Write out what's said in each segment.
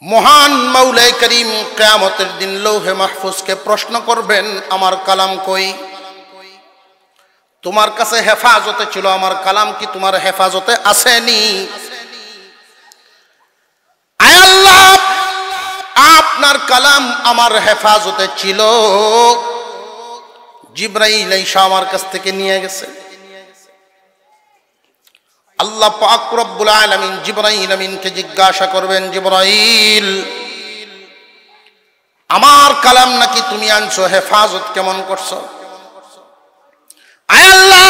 মহান মাওলাই করিম কিয়ামতের দিন লৌহে মাহফুজকে প্রশ্ন করবেন, আমার কালাম কই? তোমার কাছে হেফাজতে ছিল, আমার কালাম কি তোমার হেফাজতে আসেনি? আয় আল্লাহ, আপনার কালাম আমার হেফাজতে ছিল, জিবরাইল আইসা আমার কাছ থেকে নিয়ে গেছে। আল্লাহ পাক রব্বুল আলামিন জিবরাইল আমিনকে জিজ্ঞাসা করবেন, জিবরাইল, আমার কালাম নাকি তুমি আনছো, হেফাজত কেমন করছো? আয় আল্লাহ,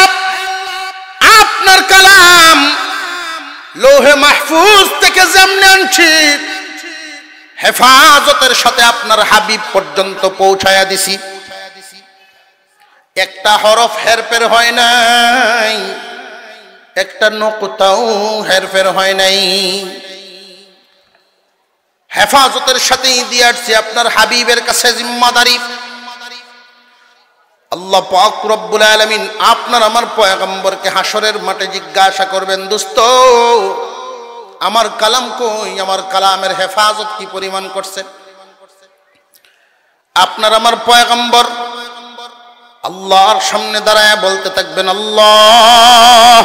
আপনার কালাম লৌহে মাহফুজ থেকে যেমনি আনছি, হেফাজতের সাথে আপনার হাবিব পর্যন্ত পৌঁছায়া দিছি। একটা হরফ হেরফের হয় নাই, একটা নকতাও হেরফের হয় নাই। হেফাজতের সাথেই দিয়ে আসছি আপনার হাবিবের কাছে জিম্মাদারি। আল্লাহ পাক রব্বুল আলামিন আপনার আমার পয়গম্বরকে হাসরের মাঠে জিজ্ঞাসা করবেন, দোস্ত আমার কালাম কই? আমার কালামের হেফাজত কি পরিমাণ করছে? আপনার আমার পয়গম্বর আল্লাহর সামনে দাঁড়ায় বলতে থাকবেন, আল্লাহ,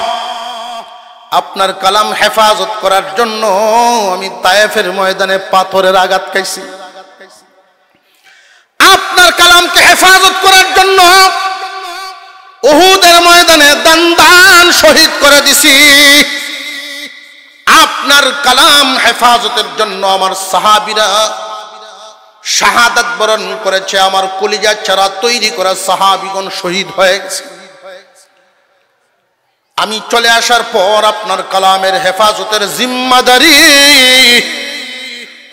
আপনার কালাম হেফাজত করার জন্য আমি তায়েফের ময়দানে পাথরের আঘাত খাইছি। আপনার কালামকে হেফাজত করার জন্য উহুদের ময়দানে দান শহীদ করে দিছি। আপনার কালাম হেফাজতের জন্য আমার সাহাবীরা শাহাদাত বরণ করেছে, আমার কলিজা ছাড়া তৈরি করা সাহাবীগণ শহীদ হয়ে গেছে। আমি চলে আসার পর আপনার কালামের হেফাজতের জিম্মাদারি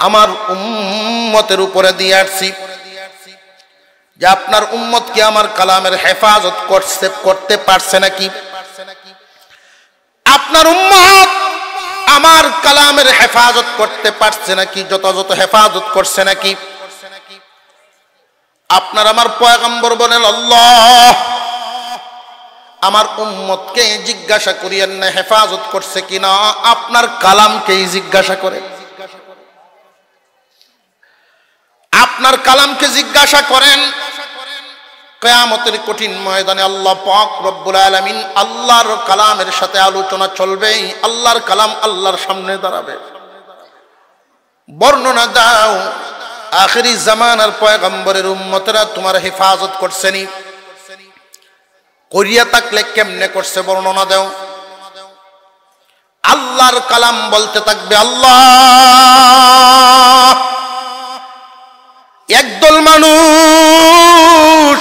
আমার উম্মতের উপরে দিয়ে আসছি, যে আপনার উম্মত কি আমার কালামের হেফাজত করতে পারছে নাকি? আপনার উম্মত আমার কালামের হেফাজত করতে পারছে নাকি? যথাযথ হেফাজত করছে নাকি? আপনার আমার পয়গম্বর বলেন, আল্লাহ, আমার উম্মতকে জিজ্ঞাসা করিয়েন না হেফাজত করছে কিনা, আপনার কালামকেই জিজ্ঞাসা করে। আপনার কালামকে জিজ্ঞাসা করেন। কিয়ামতের কঠিন ময়দানে আল্লাহ পাক রব্বুল আলামিন আল্লাহর কালামের সাথে আলোচনা চলবে। আল্লাহর কালাম আল্লাহর সামনে দাঁড়াবে, বর্ণনা দাও, আখিরি জামানার পয়গম্বরের উম্মতেরা তোমার হেফাজত করছেনি? করিয়া থাকলে কেমনে করছে বর্ণনা দাও। আল্লাহর কালাম বলতে থাকবে, আল্লাহ, একদল মানুষ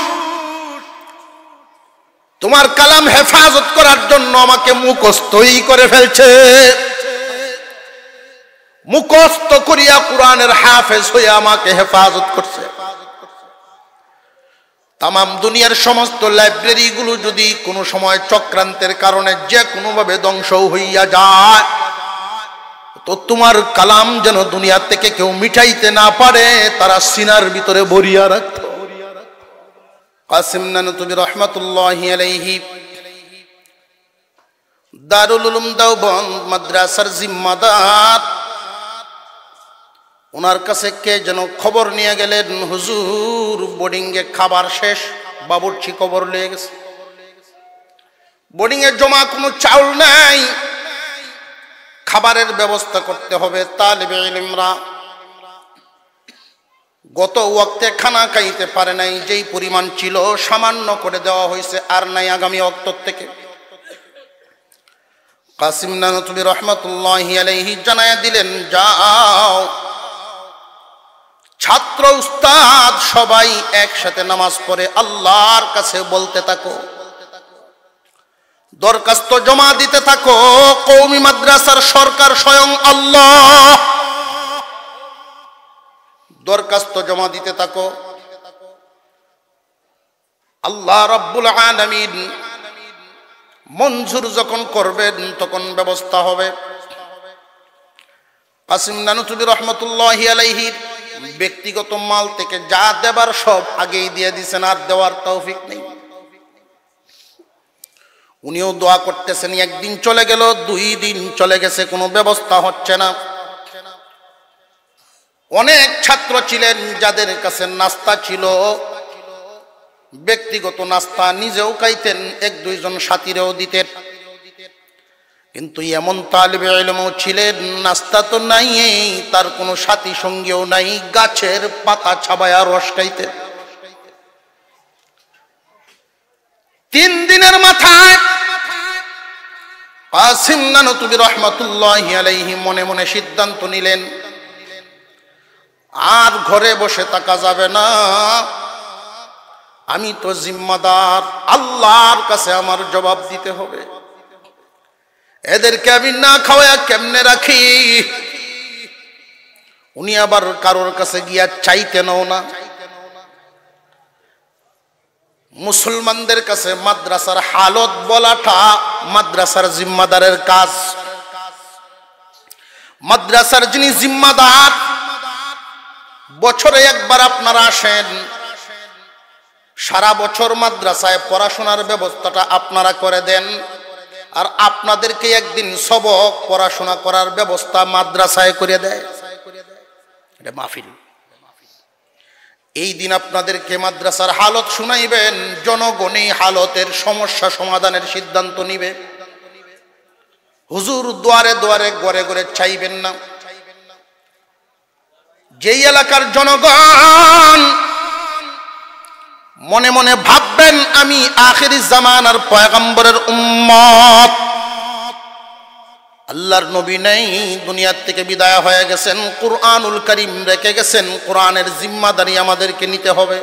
তোমার কালাম হেফাজত করার জন্য আমাকে মুখস্থই করে ফেলছে, মুখস্থ করিয়া কোরআনের হাফেজ হয়ে আমাকে হেফাজত করছে। তামাম দুনিয়ার সমস্ত লাইব্রেরি গুলো যদি কোনো সময় চক্রান্তের কারণে যে কোনোভাবে ধ্বংস হইয়া যায়, তো তোমার কালাম যেন দুনিয়া থেকে কেউ মিটাইতে না পারে, তারা সিনার ভিতরে ভরিয়া রাখত। কাসিম নানতুবি রহমাতুল্লাহি আলাইহি দারুল উলুম দেওবন্দ মাদ্রাসার জিম্মাদার, ওনার কাছে কে যেন খবর নিয়ে গেলেন, হুজুর বোর্ডিং এ খাবার শেষ, বাবুর্চি খবর নিয়ে গেছে, বোর্ডিং এ জমা কোনো চাউল নাই, খাবারের ব্যবস্থা করতে হবে। তালিবে ইলমরা গত ওয়াক্তে খানা খাইতে পারে নাই, যেই পরিমাণ ছিল সামান্য করে দেওয়া হয়েছে, আর নাই আগামী ওয়াক্ত থেকে। কাসিম নানতুবি রহমাতুল্লাহি আলাইহি জানায়া দিলেন, যাও, ছাত্র উস্তাদ সবাই একসাথে নামাজ পড়ে আল্লাহর কাছে বলতে থাকো, দরখাস্ত জমা দিতে থাকো। কওমি মাদ্রাসার সরকার স্বয়ং আল্লাহ, দরখাস্ত জমা দিতে থাকো। আল্লাহ রাব্বুল আলামিন মঞ্জুর যখন করবেন তখন ব্যবস্থা হবে। কাসিম নানুতুবি রহমতুল্লাহি আলাইহি ব্যক্তিগত মাল থেকে যা দেবার সব আগেই দিয়ে দিয়েছেন, আর দেওয়ার তৌফিক নেই। উনিও দোয়া করতেছেন, একদিন চলে গেল, 2 দিন চলে গেছে, কোনো ব্যবস্থা হচ্ছে না। অনেক ছাত্র ছিলেন যাদের কাছে নাস্তা ছিল, ব্যক্তিগত নাস্তা নিজেও খাইতেন, এক দুইজন সাথীরাও দিতেন। কিন্তু এমন তালিবে ইলমও ছিলেন নাস্তা তো নাই, তার কোনো সাথী সঙ্গীও নাই, গাছের পাতা ছাবায়া রস খাইতেন। 3 দিনের মাথায় কাসিম নানুতুবি রহমাতুল্লাহি আলাইহি মনে মনে সিদ্ধান্ত নিলেন, আর ঘরে বসে থাকা যাবে না, আমি তো জিম্মাদার, আল্লাহর কাছে আমার জবাব দিতে হবে। এদেরকে আমি না খাওয়া কেমনে রাখি? উনি আবার কারোর কাছে গিয়া চাইতেনও না। মুসলমানদের কাছে মাদ্রাসার হালত বলাটা মাদ্রাসার জিম্মাদারের কাজ। মাদ্রাসার যিনি জিম্মাদার, বছরে একবার আপনারা আসেন, সারা বছর মাদ্রাসায় পড়াশোনার ব্যবস্থাটা আপনারা করে দেন, আর আপনাদেরকে একদিন সবক পড়াশোনা করার ব্যবস্থা মাদ্রাসায় করে দেয়। এটা মাহফিল। এই দিন আপনাদেরকে মাদ্রাসার হালত শুনাইবেন, জনগণই হালতের সমস্যা সমাধানের সিদ্ধান্ত নিবে। হুজুর দুয়ারে দুয়ারে ঘরে ঘরে চাইবেন না। যেই এলাকার জনগণ মনে মনে ভাববেন আমি আখিরি জামানার পয়গম্বরের উম্মত, আল্লাহর নবী নেই, দুনিয়ার থেকে বিদায় হয়ে গেছেন, কুরআনুল কারীম রেখে গেছেন, কোরআনের জিম্মাদারি আমাদেরকে নিতে হবে,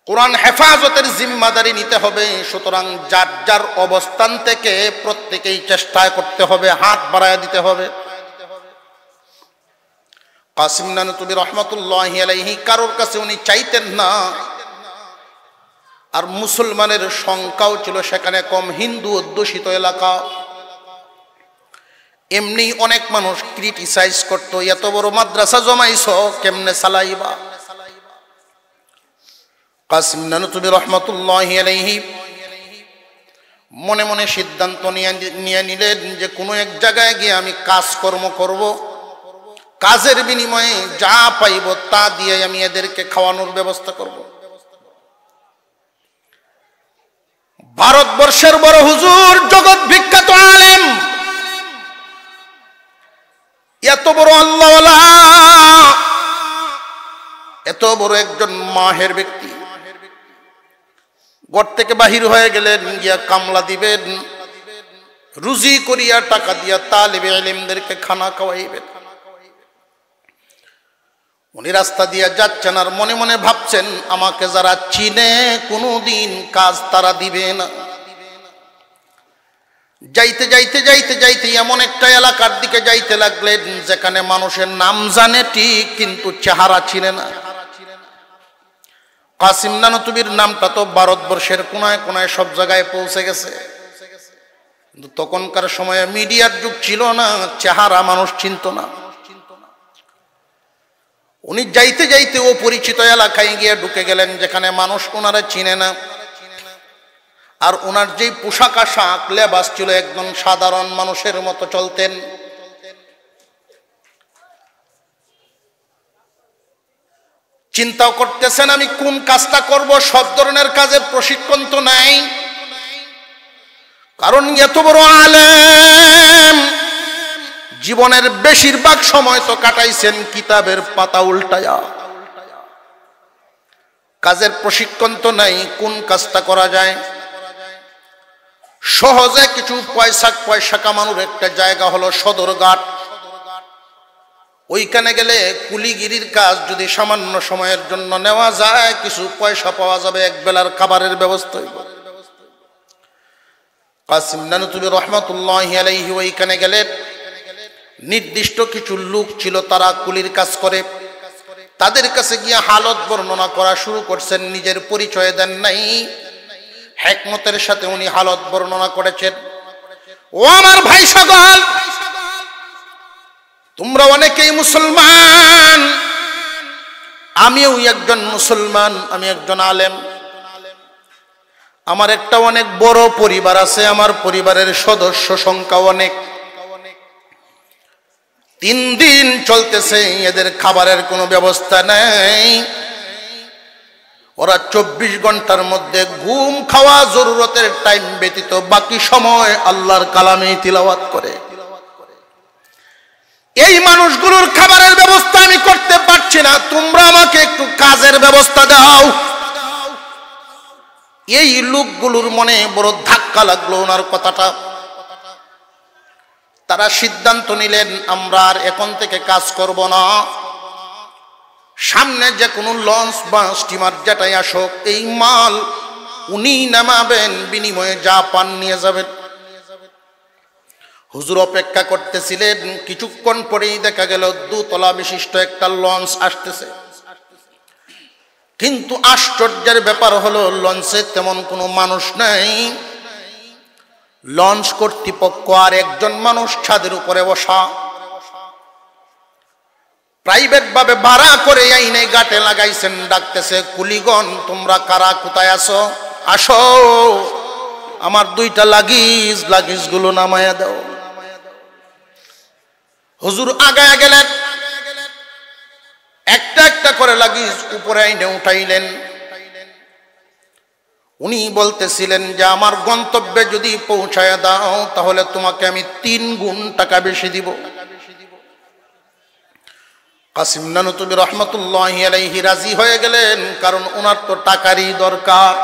কোরআন হেফাজতের জিম্মাদারি নিতে হবে। সুতরাং যার যার অবস্থান থেকে প্রত্যেকেই চেষ্টা করতে হবে, হাত বাড়ায় দিতে হবে। কাসিম নানুতুবি রহমাতুল্লাহি আলাইহি কারোর কাছে উনি চাইতেন না, আর মুসলমানের সংখ্যাও ছিল সেখানে কম, হিন্দু অধ্যুষিত এলাকা। এমনি অনেক মানুষ ক্রিটিসাইজ করত, এত বড় মাদ্রাসা জমাইছ কেমনে চালাইবা? কাসিম নানুতুবি রহমাতুল্লাহি আলাইহি মনে মনে সিদ্ধান্ত নিয়ে নিলেন যে কোনো এক জায়গায় গিয়ে আমি কাজকর্ম করব, কাজের বিনিময়ে যা পাইব তা দিয়ে আমি এদেরকে খাওয়ানোর ব্যবস্থা করব। ভারতবর্ষের বড় হুজুর, জগৎ বিখ্যাত আলেম, এত বড় আল্লাহওয়ালা, এত বড় একজন মাহের ব্যক্তি, ঘর থেকে বাহির হয়ে গেলেন, গিয়া কামলা দিবেন, রুজি করিয়া টাকা দিয়া তালিবে ইলমদেরকে খানা খাওয়াইবেন। উনি রাস্তা দিয়ে যাচ্ছেন আর মনে মনে ভাবছেন আমাকে যারা চিনে কোনোদিন কাজ তারা দিবে না। যাইতে যাইতে যাইতে যাইতে এমন একটা এলাকার দিকে যাইতে লাগলেন যেখানে মানুষের নাম জানে ঠিক, কিন্তু চেহারা চিনে না। কাসিম নানুতুবির নামটা তো ভারতবর্ষের কোনায় কোনায় সব জায়গায় পৌঁছে গেছে, কিন্তু তখনকার সময়ে মিডিয়ার যুগ ছিল না, চেহারা মানুষ চিনত না। উনি যাইতে যাইতে ও পরিচিত এলাকায় গিয়ে ঢুকে গেলেন যেখানে মানুষ ওনারা চিনে না, আর ওনার যেই পোশাক আশাক লেবাস ছিল একদম সাধারণ মানুষের মতো চলতেন। চিন্তাও করতেছেন আমি কোন কাজটা করব, সব ধরনের কাজের প্রশিক্ষণ তো নাই, কারণ এত বড় আলেম জীবনের বেশিরভাগ সময় তো কাটাইছেন কিতাবের পাতা উল্টায়া, কাজের প্রশিক্ষণ তো নাই, কোন কাজটা করা যায়? সহজে কিছু পয়সা কামানোর একটা জায়গা হলো সদরঘাট। ওইখানে গেলে কুলিগিরির কাজ যদি সামান্য সময়ের জন্য নেওয়া যায়, কিছু পয়সা পাওয়া যাবে, এক বেলার খাবারের ব্যবস্থা হইব। কাসিম নানুতুবি রহমাতুল্লাহি আলাইহি ওইখানে গেলেন। নির্দিষ্ট কিছু লোক ছিল তারা কুলির কাজ করে, তাদের কাছে গিয়ে হালত বর্ণনা করা শুরু করছেন, নিজের পরিচয় দেন নাই, হিকমতের সাথে উনি হালত বর্ণনা করেছেন। ও আমার ভাই সকল, তোমরা অনেকেই মুসলমান, আমিও একজন মুসলমান, আমি একজন আলেম, আমার একটা অনেক বড় পরিবার আছে, আমার পরিবারের সদস্য সংখ্যা অনেক। 3 দিন চলতেছে, এদের খাবারের কোনো ব্যবস্থা নেই। ওরা 24 ঘন্টার মধ্যে ঘুম খাওয়া জরুরতের টাইম ব্যতীত বাকি সময় আল্লাহর কালামে তিলাওয়াত করে। এই মানুষগুলোর খাবারের ব্যবস্থা আমি করতে পারছি না, তোমরা আমাকে একটু কাজের ব্যবস্থা দাও। এই লোকগুলোর মনে বড় ধাক্কা লাগলো ওনার কথাটা। তারা সিদ্ধান্ত নিলেন, আমরা আর এখন থেকে কাজ করব না, সামনে যে কোনো লঞ্চ বা স্টিমার যেটাই আসুক, এই মাল উনি নামাবেন, বিনিময়ে যা পান নিয়ে যাবেন। হুজুর অপেক্ষা করতেছিলেন। কিছুক্ষণ পরেই দেখা গেল 2 তলা বিশিষ্ট একটা লঞ্চ আসতেছে। কিন্তু আশ্চর্যের ব্যাপার হলো, লঞ্চে তেমন কোনো মানুষ নাই। লঞ্চ কর্তৃপক্ষ আর একজন মানুষ ছাদের উপরে বসা, প্রাইভেট ভাবে ভাড়া করে আইনে গাটে লাগাইছেন। ডাকতেছে, কুলিগণ তোমরা কারা, কোথায় আছো, আসো, আমার 2টা লাগেজ গুলো নামায়া দাও। হুজুর আগায়া গেলেন, একটা একটা করে লাগেজ উপরে আইনে উঠাইলেন। উনি বলতেছিলেন যে আমার গন্তব্যে যদি পৌঁছায় দাও তাহলে তোমাকে আমি 3 গুণ টাকা বেশি দিব। কাসিম নানুতুবি রহমতুল্লাহি আলাইহি রাজি হয়ে গেলেন, কারণ ওনার তো টাকারই দরকার।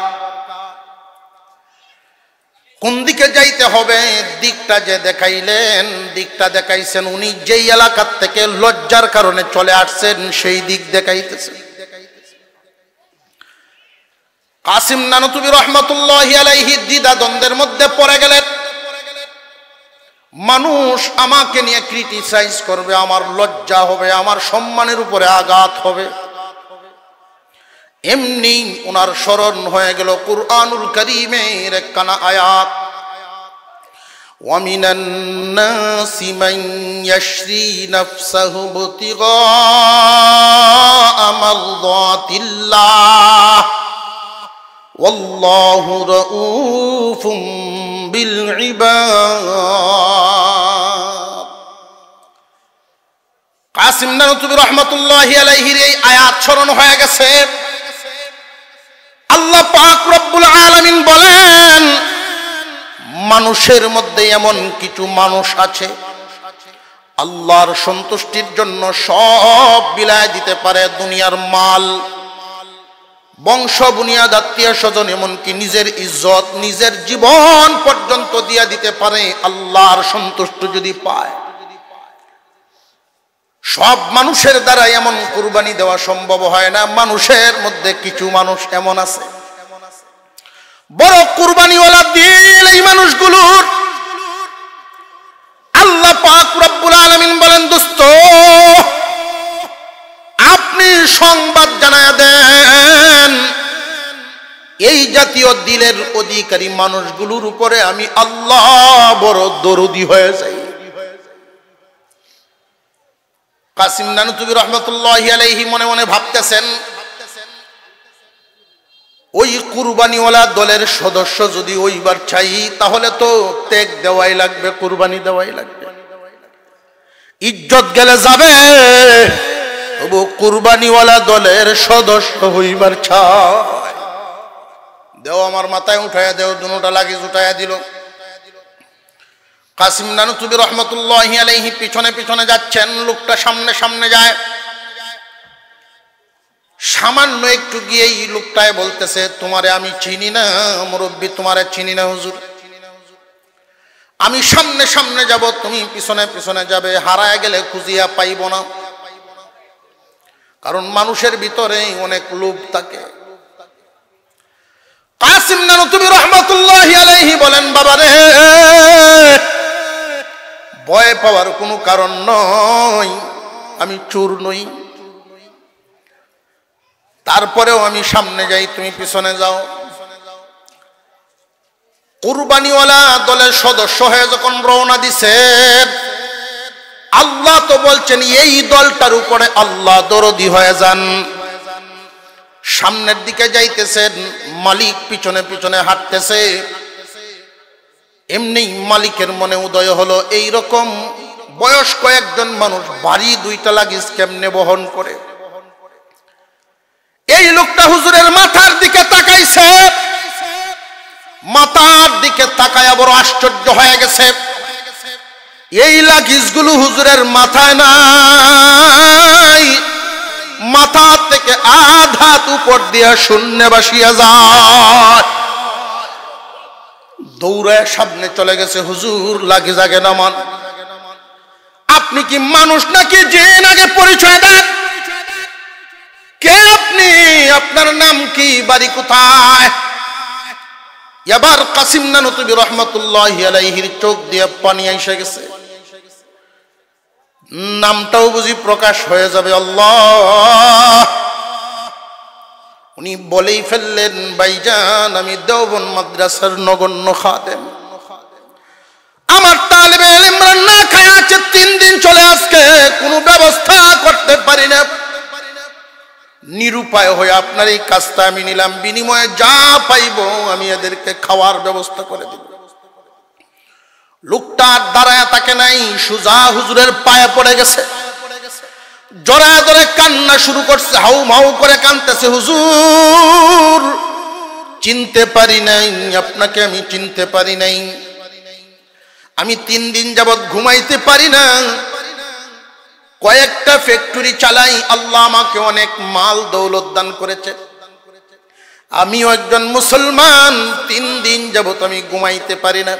কোন দিকে যাইতে হবে দিকটা যে দেখাইলেন, দিকটা দেখাইছেন উনি যেই এলাকার থেকে লজ্জার কারণে চলে আসছেন সেই দিক দেখাইতেছেন। কাসিম নানুতুবি রহমতুল্লাহি আলাইহি দ্বিধা দ্বন্দ্বের মধ্যে পড়ে গেলেন। মানুষ আমাকে নিয়ে ক্রিটিসাইজ করবে, আমার লজ্জা হবে, আমার সম্মানের উপরে আঘাত হবে। এমনি ওনার স্মরণ হয়ে গেল কুরআনুল কারীমের একখানা আয়াত, وَمِنَ النَّاسِ مَن يَشْرِي نَفْسَهُ ابْتِغَاءَ مَرْضَاتِ اللَّهِ وَاللَّهُ رَءُوفٌ بِالْعِبَادِ। কাসিম নানুতুবি রহমতুল্লাহি আলাইহির এই আয়াত স্মরণ হয়ে গেছে। আল্লাহ পাক রব্বুল আলামিন বলেন, মানুষের মধ্যে এমন কিছু মানুষ আছে আল্লাহর সন্তুষ্টির জন্য সব বিলায় দিতে পারে, দুনিয়ার মাল, বংশ বুনিয়াদ, আত্মীয় স্বজন, এমনকি নিজের ইজ্জত, নিজের জীবন পর্যন্ত দিয়ে দিতে পারে আল্লাহর সন্তুষ্টি যদি পায়। সব মানুষের দ্বারা এমন কুরবানি দেওয়া সম্ভব হয় না। মানুষের মধ্যে কিছু মানুষ এমন আছে বড় কুরবানিওয়ালা দিল। এই মানুষগুলোর আল্লাহ পাক রব্বুল আলামিন বলেন, দোস্ত আপনি সংবাদ জানায়া দেন, এই জাতীয় দিলের অধিকারী মানুষগুলোর উপরে আমি আল্লাহ বড় দরদি হয়ে যাই। কাসিম নানুতুবি রহমতুল্লাহি আলাইহি মনে মনে ভাবতেছেন, ওই কুরবানিওয়ালা দলের সদস্য যদি ওইবার চাই তাহলে তো ত্যাগ দেওয়াই লাগবে, কুরবানি দেওয়াই লাগবে, ইজ্জত গেলে যাবে। তবু কুরবানিওয়ালা দলের সদস্য হইবার চাই, দেও আমার মাথায় উঠাইয়া দেও। 2টা লাগেজ উঠাইয়া দিল। কাসিম নানুতুবি রহমতুল্লাহি আলাইহি পিছনে পিছনে যাচ্ছেন, লোকটা সামনে সামনে যায়। সামান্য একটু গিয়েই লোকটায় বলতেছে, তোমারে আমি চিনি না মুরব্বী, তোমারে চিনি না হুজুর, আমি সামনে সামনে যাব, তুমি পিছনে পিছনে যাবে, হারায় গেলে খুঁজিয়া পাইব না। কারণ মানুষের ভিতরে অনেক লোভ থাকে। কাসিম নানুতুবি রহমতুল্লাহি আলাইহি বলেন, বাবা রে, ভয় পাওয়ার কোনো কারণ নয়, আমি চোর নই, তারপরেও আমি সামনে যাই, তুমি পিছনে যাও। কুরবানিওয়ালা দলের সদস্য হয়ে যখন রওনা দিছেন, আল্লাহ তো বলছেন এই দলটার উপরে আল্লাহ দরদি হয়ে যান। সামনের দিকে যাইতেছেন, মালিক পিছনে পিছনে হাঁটতেছে। এমনি মালিকের মনে উদয় হলো, এই রকম বয়স্ক একজন মানুষ বাড়ি দুইটা লাগেজ কেমনে বহন করে? এই লোকটা হুজুরের মাথার দিকে তাকাইছে, মাথার দিকে তাকায়া বড় আশ্চর্য হয়ে গেছে। এই লাগেজগুলো হুজুরের মাথায় নাই, মাথা থেকে আধা উপর দিয়া শূন্যে বাসিয়া যায়। দৌড়ায় সামনে চলে গেছে, হুজুর লাগেজ আগে নামান। আপনি কি মানুষ নাকি জিন? আগে পরিচয় দেন, কে আপনি? আপনার নাম কি? বাড়ি কোথায়? এবার কাসিম নানুতুবি রহমাতুল্লাহি আলাইহির চোখ দিয়ে পানি এসে গেছে। নামটাও বুঝি প্রকাশ হয়ে যাবে। আল্লাহ! উনি বলেই ফেললেন, ভাইজান আমি দেওবন্দ মাদ্রাসার নগণ্য খাদেম, আমার তালেবে ইলম না খায় আছে 3 দিন চলে, আজকে কোনো ব্যবস্থা করতে পারি না। নিরুপায় হয়ে আপনার এই কাজটা আমি নিলাম, বিনিময়ে যা পাইব আমি এদেরকে খাওয়ার ব্যবস্থা করে দিব। লোকটা দাঁড়ায় তাকে নাই, সুজা হুজুরের পায়ে পড়ে গেছে, জড়ায় ধরে কান্না শুরু করছে, হাউ মাউ করে কাঁদতেছে। হুজুর চিনতে পারি নাই আপনাকে, আমি চিনতে পারি নাই, আমি 3 দিন যাবৎ ঘুমাইতে পারি না, কয়েকটা ফ্যাক্টরি চালাই, আল্লাহ আমাকে অনেক মাল দৌলত দান করেছে, আমিও একজন মুসলমান, 3 দিন যাবৎ আমি ঘুমাইতে পারি না।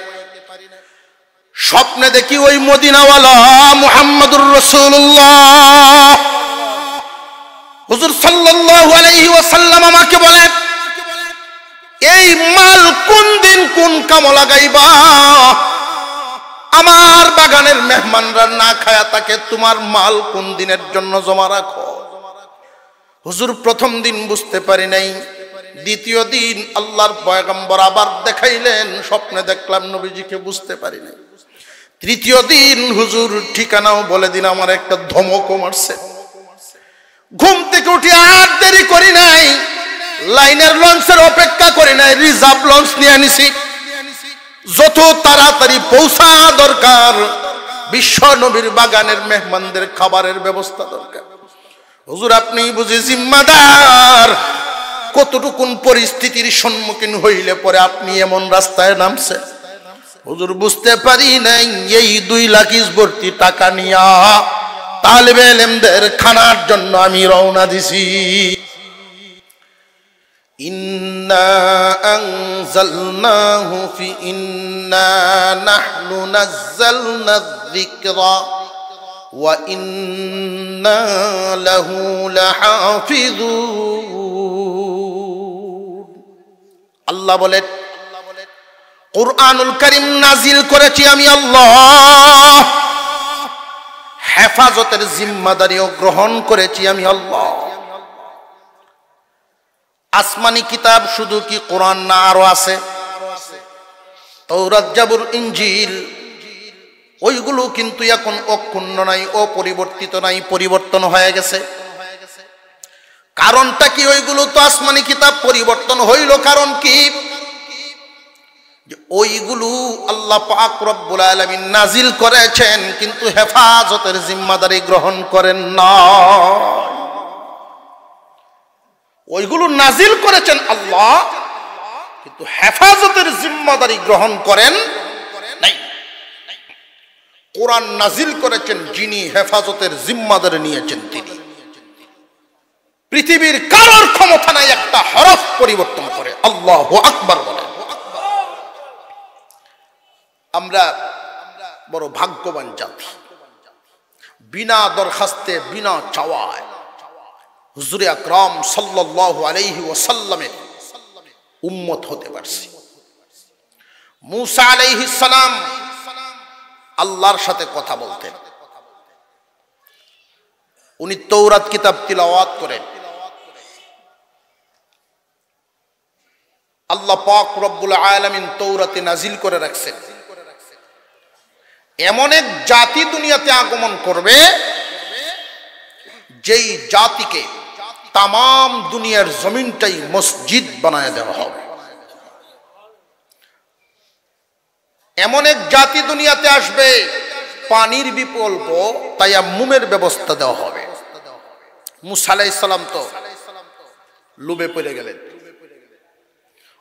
স্বপ্নে দেখি ওই মদিনাওয়ালা মুহাম্মদুর রাসূলুল্লাহ হুজুর সাল্লাল্লাহু আলাইহি ওয়াসাল্লাম আমাকে বলে, এই মাল কোন দিন কোন কামে লাগাইবা? আমার বাগানের মেহমানরা না খায়া থাকে, তোমার মাল কোন দিনের জন্য জমা রাখো? হুজুর প্রথম দিন বুঝতে পারি নাই, দ্বিতীয় দিন আল্লাহর পয়গম্বর আবার দেখাইলেন, স্বপ্নে দেখলাম নবীজিকে, বুঝতে পারি নাই। তৃতীয় দিন হুজুর ঠিকানাও বলে দিন, আমার একটা ধমকও মারছে। ঘুম থেকে উঠে আর দেরি করি নাই, লাইনের লঞ্চের অপেক্ষা করি নাই, রিজার্ভ লঞ্চ নিয়ে নিছি, যত তাড়াতাড়ি পৌঁছা দরকার, বিশ্ব নবীর বাগানের মেহমানদের খাবারের ব্যবস্থা দরকার। হুজুর আপনি বুঝি জিম্মাদার, কতটুকুন পরিস্থিতির সম্মুখীন হইলে পরে আপনি এমন রাস্তায় নামছেন? হুজুর বুঝতে পারি নাই, এই 2 লাখিস ভর্তি টাকা নিয়া তালেবে ইলমদের খানার জন্য আমি রওনা দিছি। ইন্না আনজালনাহু ফি ইন্না নাহনু নাযালনা যিকরা ওয়া ইন্না লাহু লাহাফিজুন। আল্লাহ বলেন, কুরআনুল কারীম নাজিল করেছি আমি আল্লাহ, হেফাজতের জিম্মাদারিও গ্রহণ করেছি আমি আল্লাহ। আসমানি কিতাব শুধু কি কোরআন না, আরো আছে তাওরাত, জাবুর, ইনজিল, ওইগুলো কিন্তু এখন অক্ষুণ্ণ নাই, অপরিবর্তিত নাই, পরিবর্তন হয়ে গেছে। কারণটা কি? ওইগুলো তো আসমানি কিতাব পরিবর্তন হইল, কারণ কি? ওইগুলো আল্লাহ পাক রব্বুল আলামিন নাজিল করেছেন, কিন্তু হেফাজতের জিম্মাদারি গ্রহণ করেন না। ওইগুলো নাজিল করেছেন আল্লাহ, কিন্তু হেফাজতের জিম্মাদারি গ্রহণ করেন নাই। কোরআন নাজিল করেছেন যিনি, হেফাজতের জিম্মাদারি নিয়েছেন তিনি। পৃথিবীর কারোর ক্ষমতা নাই একটা হরফ পরিবর্তন করে। আল্লাহু আকবার বলেন। আমরা বড় ভাগ্যবান জাতি, বিনা দরখাস্তে, বিনা চাওয়ায় হুজুরে আকরাম সাল্লাল্লাহু আলাইহি ওয়াসাল্লামের উম্মত হতে পারছি। মূসা আলাইহিস সালাম আল্লাহর সাথে কথা বলতেন, উনি তাওরাত কিতাব তিলাওয়াত করেন। আল্লাহ পাক রব্বুল আলামিন তাওরাতে নাজিল করে রাখছেন, এমন এক জাতি দুনিয়াতে আগমন করবে যেই জাতিকে তামাম দুনিয়ার জমিনটাই মসজিদ বানায় দেওয়া হবে। এমন এক জাতি দুনিয়াতে আসবে, পানির বিকল্প তায়াম্মুমের ব্যবস্থা দেওয়া হবে। মুসা আলাইহিস সালাম তো লোভে পড়ে গেলেন,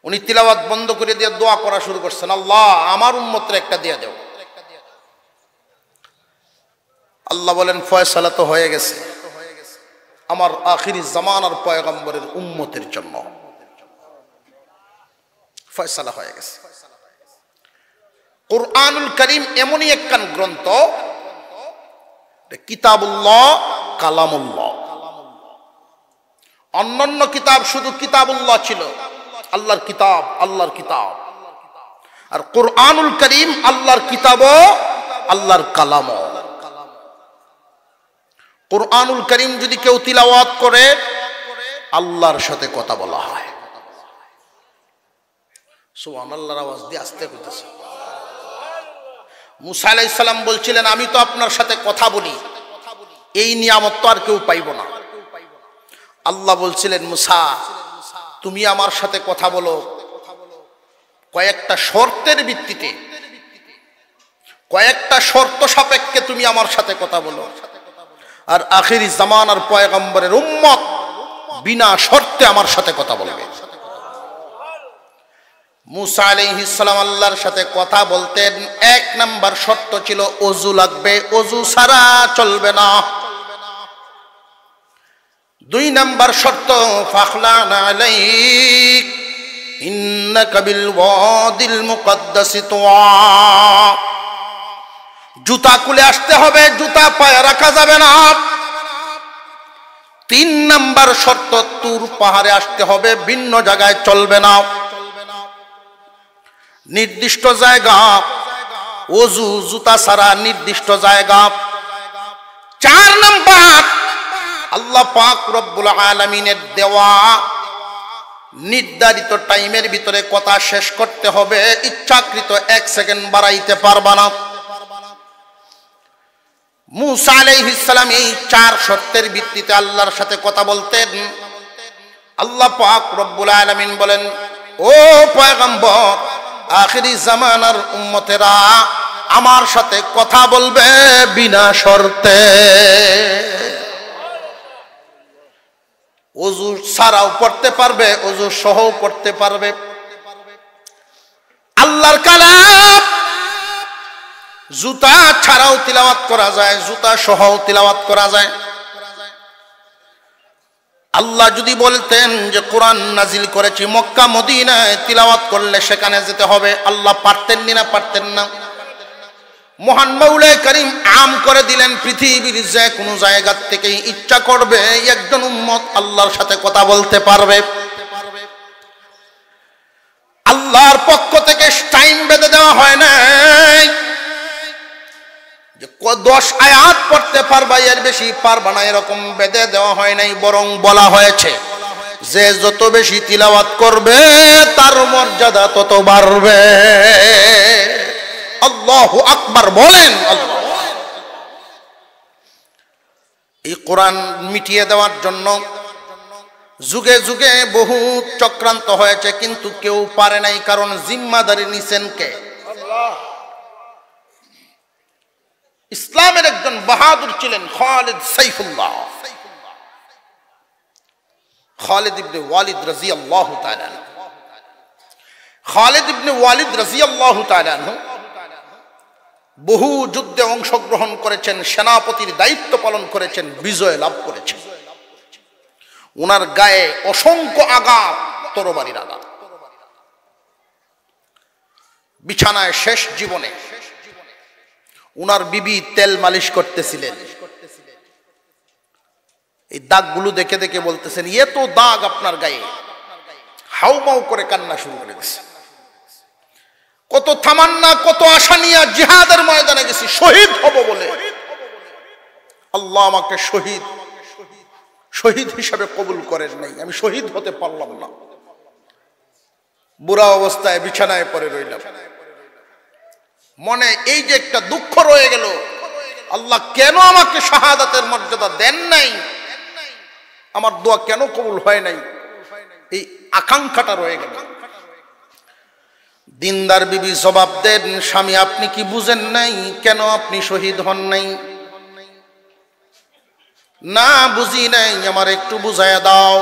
উনি তিলাওয়াত বন্ধ করে দিয়ে দোয়া করা শুরু করছেন, আল্লাহ আমার উম্মতের একটা দিয়ে দাও। আল্লাহ বলেন ফয়সালা তো হয়ে গেছে আমার আখিরি জামানার পয়গম্বরের উম্মতের জন্য, ফয়সালা হয়ে গেছে। কুরআনুল কারীম এমনই একখান গ্রন্থ, কিতাবুল্লাহ কালামুল্লাহ। অন্যান্য কিতাব শুধু কিতাবুল্লাহ ছিল, আল্লাহর কিতাব, আল্লাহর কিতাব। আর কুরআনুল কারীম আল্লাহর কিতাবও আল্লাহর কালামও। কুরআনুল কারীম যদি কেউ তিলাওয়াত করে আল্লাহর সাথে কথা বলা হয়। সুবহানাল্লাহর আওয়াজ দিয়ে আস্তে কইতেছে। মুসা আলাইহিস সালাম বলছিলেন আমি তো আপনার সাথে কথা বলি, এই নিয়ামত তো আর কেউ পাইব না। আল্লাহ বলছিলেন মুসা তুমি আমার সাথে কথা বলো কয়েকটা শর্তের ভিত্তিতে, কয়েকটা শর্ত সাপেক্ষে তুমি আমার সাথে কথা বলো। আর আখিরি জামানার পয়গম্বরের উম্মত বিনা শর্তে আমার সাথে কথা বলবে। মুসা আলাইহিস সালাম আল্লাহর সাথে কথা বলতেন, এক নাম্বার শর্ত ছিল ওযু লাগবে, ওযু ছাড়া চলবে না। দুই নাম্বার শর্ত ফাখলানা আলাইক ইন্নাকা বিল ওয়াদিল মুকদ্দাসি তুয়া, জুতা খুলে আসতে হবে, জুতা পায়ে রাখা যাবে না। তিন নাম্বার শর্ত তুর পাহাড়ে আসতে হবে, ভিন্ন জায়গায় চলবে না, নির্দিষ্ট জায়গা, ওযু জুতা ছাড়া নির্দিষ্ট জায়গা। চার নাম্বার আল্লাহ পাক রব্বুল আলামিনের দেওয়া নির্ধারিত টাইমের ভিতরে কথা শেষ করতে হবে, ইচ্ছাকৃত 1 সেকেন্ড বাড়াইতে পারবা না। মুসা আলাইহিস সালাম এই 4 শর্তের ভিত্তিতে আল্লাহর সাথে কথা বলতেন। আল্লাহ পাক রব্বুল আলামিন বলেন ও পয়গম্বর আখিরি জামানার উম্মতেরা আমার সাথে কথা বলবে বিনা শর্তে, ওযু ছাড়াও পড়তে পারবে, ওযু সহও পড়তে পারবে। আল্লাহর কালাম জুতা ছাড়াও তিলাওয়াত করা যায়, জুতা সহও তিলাওয়াত করা যায়। আল্লাহ যদি বলতেন যে কোরআন নাজিল করেছি মক্কা মদিনায়, তিলাওয়াত করলে সেখানে যেতে হবে, আল্লাহ পারতেন না? পারতেন না। মহান মাওলা কারীম আম করে দিলেন, পৃথিবীর যে কোনো জায়গা থেকে ইচ্ছা করবে একজন উম্মত আল্লাহর সাথে কথা বলতে পারবে। আল্লাহর পক্ষ থেকে টাইম বেঁধে দেওয়া হয় নাই যে 10 আয়াত পড়তে পারবা, এর বেশি পারবা না, এরকম বেঁধে দেওয়া হয় নাই। বরং বলা হয়েছে যে যত বেশি তিলাওয়াত করবে তার মর্যাদা তত বাড়বে। আল্লাহু আকবার বলেন। এই কোরআন মিটিয়ে দেওয়ার জন্য যুগে যুগে বহু চক্রান্ত হয়েছে, কিন্তু কেউ পারে নাই, কারণ জিম্মাদারি নিছেন কে? আল্লাহ। ইসলামের একজন বাহাদুর ছিলেন খালিদ সাইফুল্লাহ, খালিদ ইবনে ওয়ালিদ রাদিয়াল্লাহু তাআলা। খালিদ ইবনে ওয়ালিদ রাদিয়াল্লাহু তাআলা বহু যুদ্ধে অংশগ্রহণ করেছেন, সেনাপতির দায়িত্ব পালন করেছেন, বিজয় লাভ করেছেন। ওনার গায়ে অসংখ্য আঘাত, তরবারির আঘাত। বিছানায় শেষ জীবনে উনার বিবি তেল মালিশ করতেছিলেন। এই দাগগুলো দেখে দেখে বলতেছেন এত দাগ আপনার গায়ে, হাউমাউ করে কান্না শুরু করে দিয়েছে। কত তামান্না, কত আশা নিয়ে জিহাদের ময়দানে গেছি, শহীদ হব বলে। আল্লাহ আমাকে শহীদ হিসাবে কবুল করেন নাই, আমি শহীদ হতে পারলাম না। বুড়া অবস্থায় বিছানায় পড়ে রইলাম। মনে এই যে একটা দুঃখ রয়ে গেল, আল্লাহ কেন আমাকে শাহাদাতের মর্যাদা দেন নাই, আমার দোয়া কেন কবুল হয় নাই, এই আকাঙ্ক্ষাটা রয়ে গেল। দিনদার বিবি জবাব দেন, স্বামী আপনি কি বুঝেন নাই কেন আপনি শহীদ হন নাই? না বুঝি নাই, আমার একটু বুঝাইয়া দাও।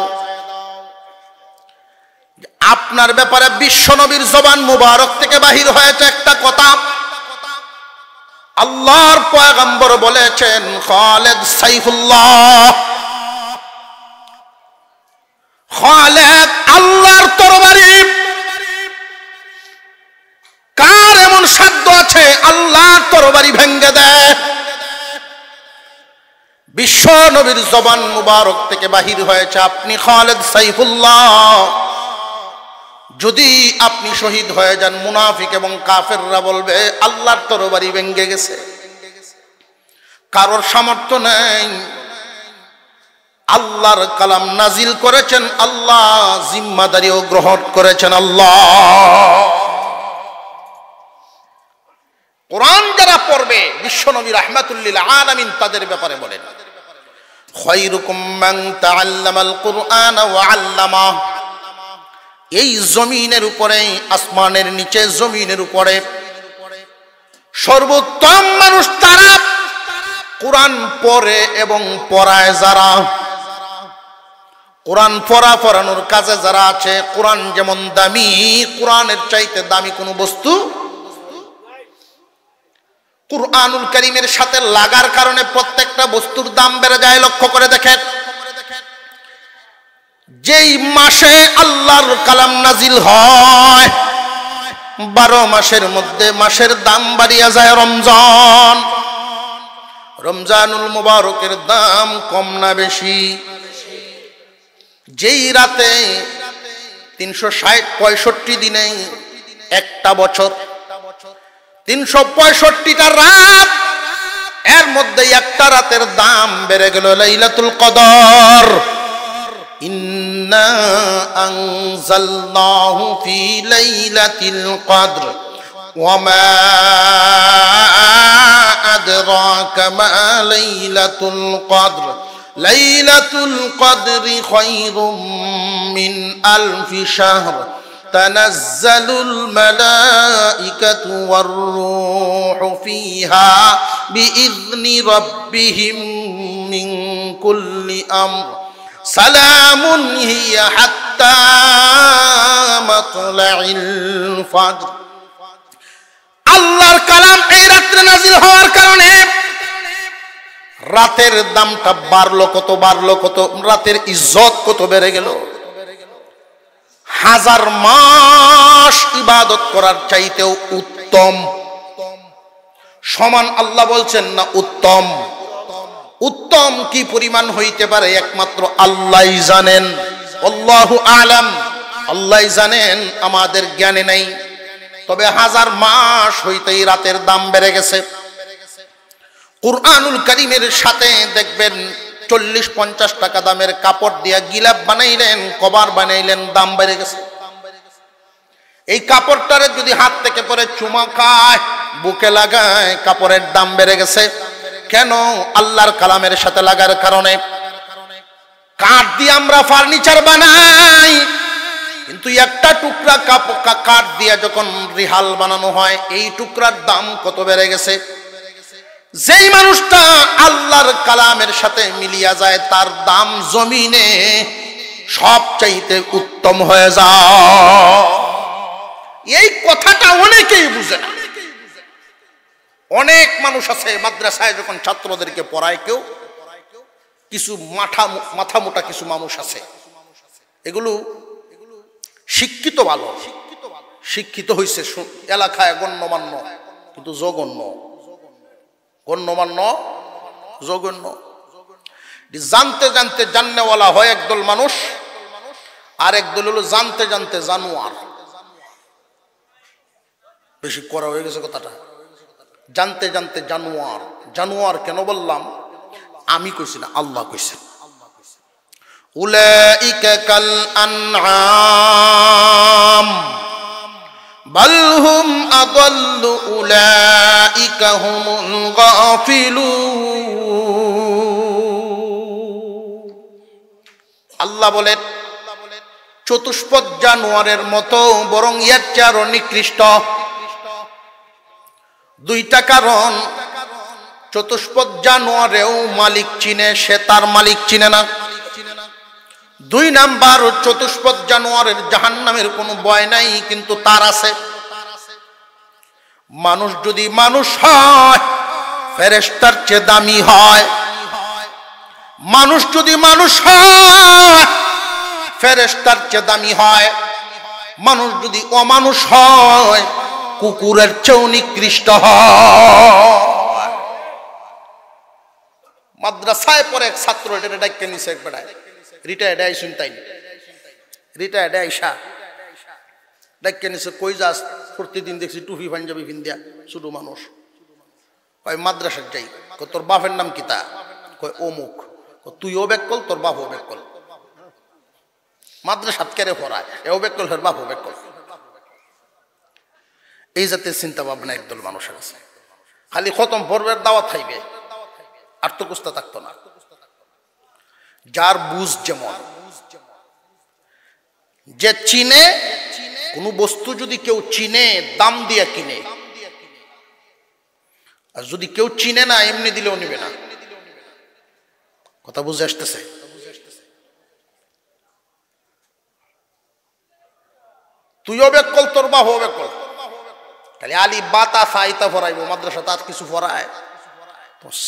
আপনার ব্যাপারে বিশ্বনবীর জবান মুবারক থেকে বাহির হয়েছে একটা কথা, আল্লাহর পয়গম্বর বলেছেন খালেদ সাইফুল্লাহ, খালেদ আল্লাহর তরবারি। কার এমন সাধ্য আছে আল্লাহর তরবারি ভেঙ্গে দেয়? বিশ্ব নবীর জবান মুবারক থেকে বাহির হয়েছে আপনি খালেদ সাইফুল্লাহ, যদি আপনি শহীদ হয়ে যান মুনাফিক এবং কাফেররা বলবে আল্লাহর তরবারি ভেঙ্গে গেছে। কারোর সামর্থ্য নেই, আল্লাহর কালাম নাজিল করেছেন আল্লাহ, জিম্মাদারিও গ্রহণ করেছেন আল্লাহ। কোরআন যারা পড়বে বিশ্বনবী রাহমাতুল লিল আলামিন তাদের ব্যাপারে বলেন খায়রুকুম মান তাআল্লামাল কুরআন ওয়া আল্লামা। এই জমিনের উপরে, আসমানের নিচে জমিনের উপরে সর্বোত্তম মানুষ তারা কোরআন পড়ে এবং পড়ায় যারা। কোরআন পড়ানোর কাজে যারা আছে, কোরআন যেমন দামি, কোরআনের চাইতে দামি কোনো বস্তু। কুরআনুল কারীমের সাথে লাগার কারণে প্রত্যেকটা বস্তুর দাম বেড়ে যায়। লক্ষ্য করে দেখেন, যেই মাসে আল্লাহর কালাম নাজিল হয় 12 মাসের মধ্যে মাসের দাম বাড়িয়া যায় রমজান। রমজানুল মুবারকের দাম কম না বেশি? যেই রাতে 365 দিনে একটা বছর, 365টা রাত, এর মধ্যে একটা রাতের দাম বেড়ে গেল লাইলাতুল কদর। ইন্না আনজালনাহু ফি লাইলাতিল কদর ওয়া মা আদরাকা মা লাইলাতুল কদর লাইলাতুল কদরি খায়রুম মিন আলফি শাহর তানাজ্জালুল মালাইকাতু ওয়ার রূহু ফিহা বিইذনি রাব্বিহিম মিন কুল্লি আমর সালামুন হিয়া হাত্তা মাতলাইল ফজর। আল্লাহর কালাম এই রাতে নাজিল হওয়ার কারণে রাতের দামটা বাড়লো কত, রাতের ইজ্জত কত বেড়ে গেল। 1000 মাস ইবাদত করার চাইতেও উত্তম, সমান আল্লাহ বলছেন না উত্তম। উত্তম কি পরিমাণ হইতে পারে একমাত্র আল্লাহই জানেন। আল্লাহু আলাম, আল্লাহই জানেন, আমাদের জ্ঞানে নাই। তবে 1000 মাস হইতেই রাতের দাম বেড়ে গেছে। কুরআনুল কারীমের সাথে দেখবেন 40-50 টাকা দামের কাপড় দিয়া গিলাপ বানাইলেন, কভার বানাইলেন, দাম বেড়ে গেছে। এই কাপড়টারে যদি হাত থেকে পরে চুমা খায়, বুকে লাগায়, কাপড়ের দাম বেড়ে গেছে। কেন? আল্লাহর কালামের সাথে লাগার কারণে। কাঠ দিয়ে আমরা ফার্নিচার বানাই, কিন্তু একটা টুকরা কাঠ দিয়ে যখন রিহাল বানানো হয়, এই টুকরার দাম কত বেড়ে গেছে। যেই মানুষটা আল্লাহর কালামের সাথে মিলিয়া যায়, তার দাম জমিনে সবচাইতে উত্তম হয়ে যায়। এই কথাটা অনেকেই বুঝে না। অনেক মানুষ আছে মাদ্রাসায় যখন ছাত্রদেরকে পড়ায়, কেউ কিছু মাথা মোটা কিছু মানুষ আছে, এগুলো শিক্ষিত, ভালো শিক্ষিত হয়েছে, এলাকায় গণ্যমান্য, কিন্তু জঘন্য, গণ্যমান্য জঘন্য। জানতে জানতে জাননেওয়ালা হয় একদল মানুষ, আর একদল হলো জানতে জানতে জানোয়ার। বেশি করা হয়ে গেছে কথাটা। জানতে জানতে জানোয়ার। জানোয়ার কেন বললাম? আমি কইছি না, আল্লাহ কইছেন। উলাইকা কাল আনআম বাল হুম আদাল্লু উলাইকা হুমুল গাফিলুন। আল্লাহ বলেন চতুষ্পদ জানোয়ারের মতো, বরং এর চেয়ে আরো নিকৃষ্ট। দুইটা কারণ, চতুষ্পদ জানোয়ারেও মালিক চিনে, সে তার মালিক চিনে না। দুই নাম্বার, চতুষ্পদ জানোয়ারের জাহান্নামের কোনো ভয় নাই, কিন্তু তার আছে। মানুষ যদি মানুষ হয়, ফেরেশতার চেয়ে দামি হয়। মানুষ যদি মানুষ হয়, ফেরেশতার চেয়ে দামি হয়। মানুষ যদি অমানুষ হয়, কুকুরের চেয়েও নিকৃষ্ট হয়। মাদ্রাসায় পরে এক ছাত্র এটা ডাইকে নিছে, এক বেড়ায় রিটায়ার্ড আইসুন, তাই রিটায়ার্ড আইসা ডাইকে নিছে, কই যাস? প্রতিদিন দেখছি টুপি পাঞ্জাবি পিন্দিয়া, ছোট মানুষ। কয় মাদ্রাসার যাই। তোর বাপের নাম কি? তা কয় অমুক। তুইও বেক কল, তোর বাপও বেক কল। মাদ্রাসাত কেড়ে পড়ায়, এও বেক কল, হের বাপও বেক কল। এই জাতীয় চিন্তা ভাবনা একদল মানুষের আছে। খালি খতম পর্বের দাওয়াত খাইবে, আর তো কুস্তা থাকতো না। যার বুঝ যেমন, যে চিনে কোন বস্তু, যদি কেউ চিনে দাম দিয়ে কিনে, আর যদি কেউ চিনে না এমনি দিলেও নিবে না। কথা বুঝে আসতেছে? তুইও বেক কল, তোর বাপও বেক কল। খালি আলি বাতা সাইতা পড়াইবো, মাদ্রাসা তার কিছু পড়ায়?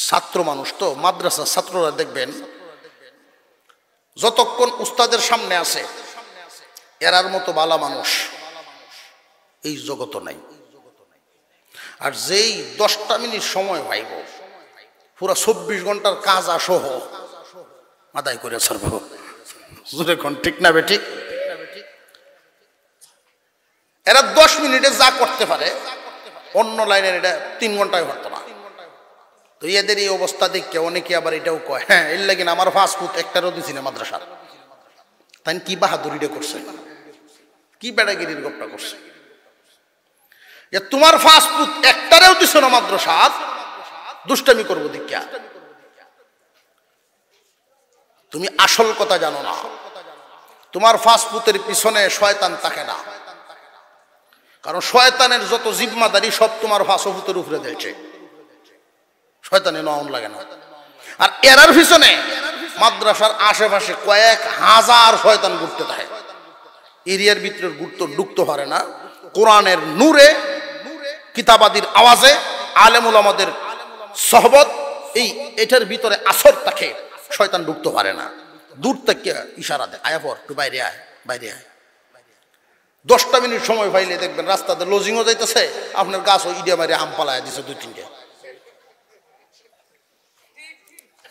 ছাত্র মানুষ তো, মাদ্রাসার ছাত্ররা দেখবেন যতক্ষণ উস্তাদের সামনে আছে, এরার মতো বালা মানুষ এই জগত নাই। আর যেই 10টা মিনিট সময় পাইব, পুরা 24 ঘন্টার কাজ আসহ আদায় করে ছাড়ব। ঠিক না বে ঠিক? এরা 10 মিনিটে যা করতে পারে, অন্য লাইনের এটা 3 ঘন্টায় পারতো না। তো এদের এই অবস্থা দেখে অনেকে আবার এটাও কয়, হ্যাঁ এর লাগিন আমার ফাস্টফুড একটারও দিছি না মাদ্রাসার। তাই কি বাহাদুরিটা করছে, কি বেড়াগিরির গপটা করছে যে তোমার ফাস্টফুড একটারেও দিছ না মাদ্রাসার, দুষ্টামি করবো দীক্ষা। তুমি আসল কথা জানো না। তোমার ফাস্টফুডের পিছনে শয়তান থাকে না, কারণ শয়তানের যত জিম্মাদারি সব তোমার ফাস্টফুডের উপরে দিয়েছে। শয়তানে নন লাগে না। আর এরার পিছনে মাদ্রাসার আশেপাশে কয়েক হাজার শয়তান ঘুরতে থাকে। এরিয়ার ভিতরে ঢুকতে পারে না। কোরআনের নূরে, কিতাবাদির আওয়াজে, আলেম উলামাদের সহবত, এটার ভিতরে আসর থাকে, শয়তান ঢুকতে পারে না। দূর থেকে ইশারা দেয়, আয়া পর একটু বাইরে আয়, বাইরে আয়। 10টা মিনিট সময় পাইলে দেখবেন রাস্তাতে লজিংও যাইতেছে, আপনার গাছও ইডিয়া মারি আম পালায় দিছে 2-3টে।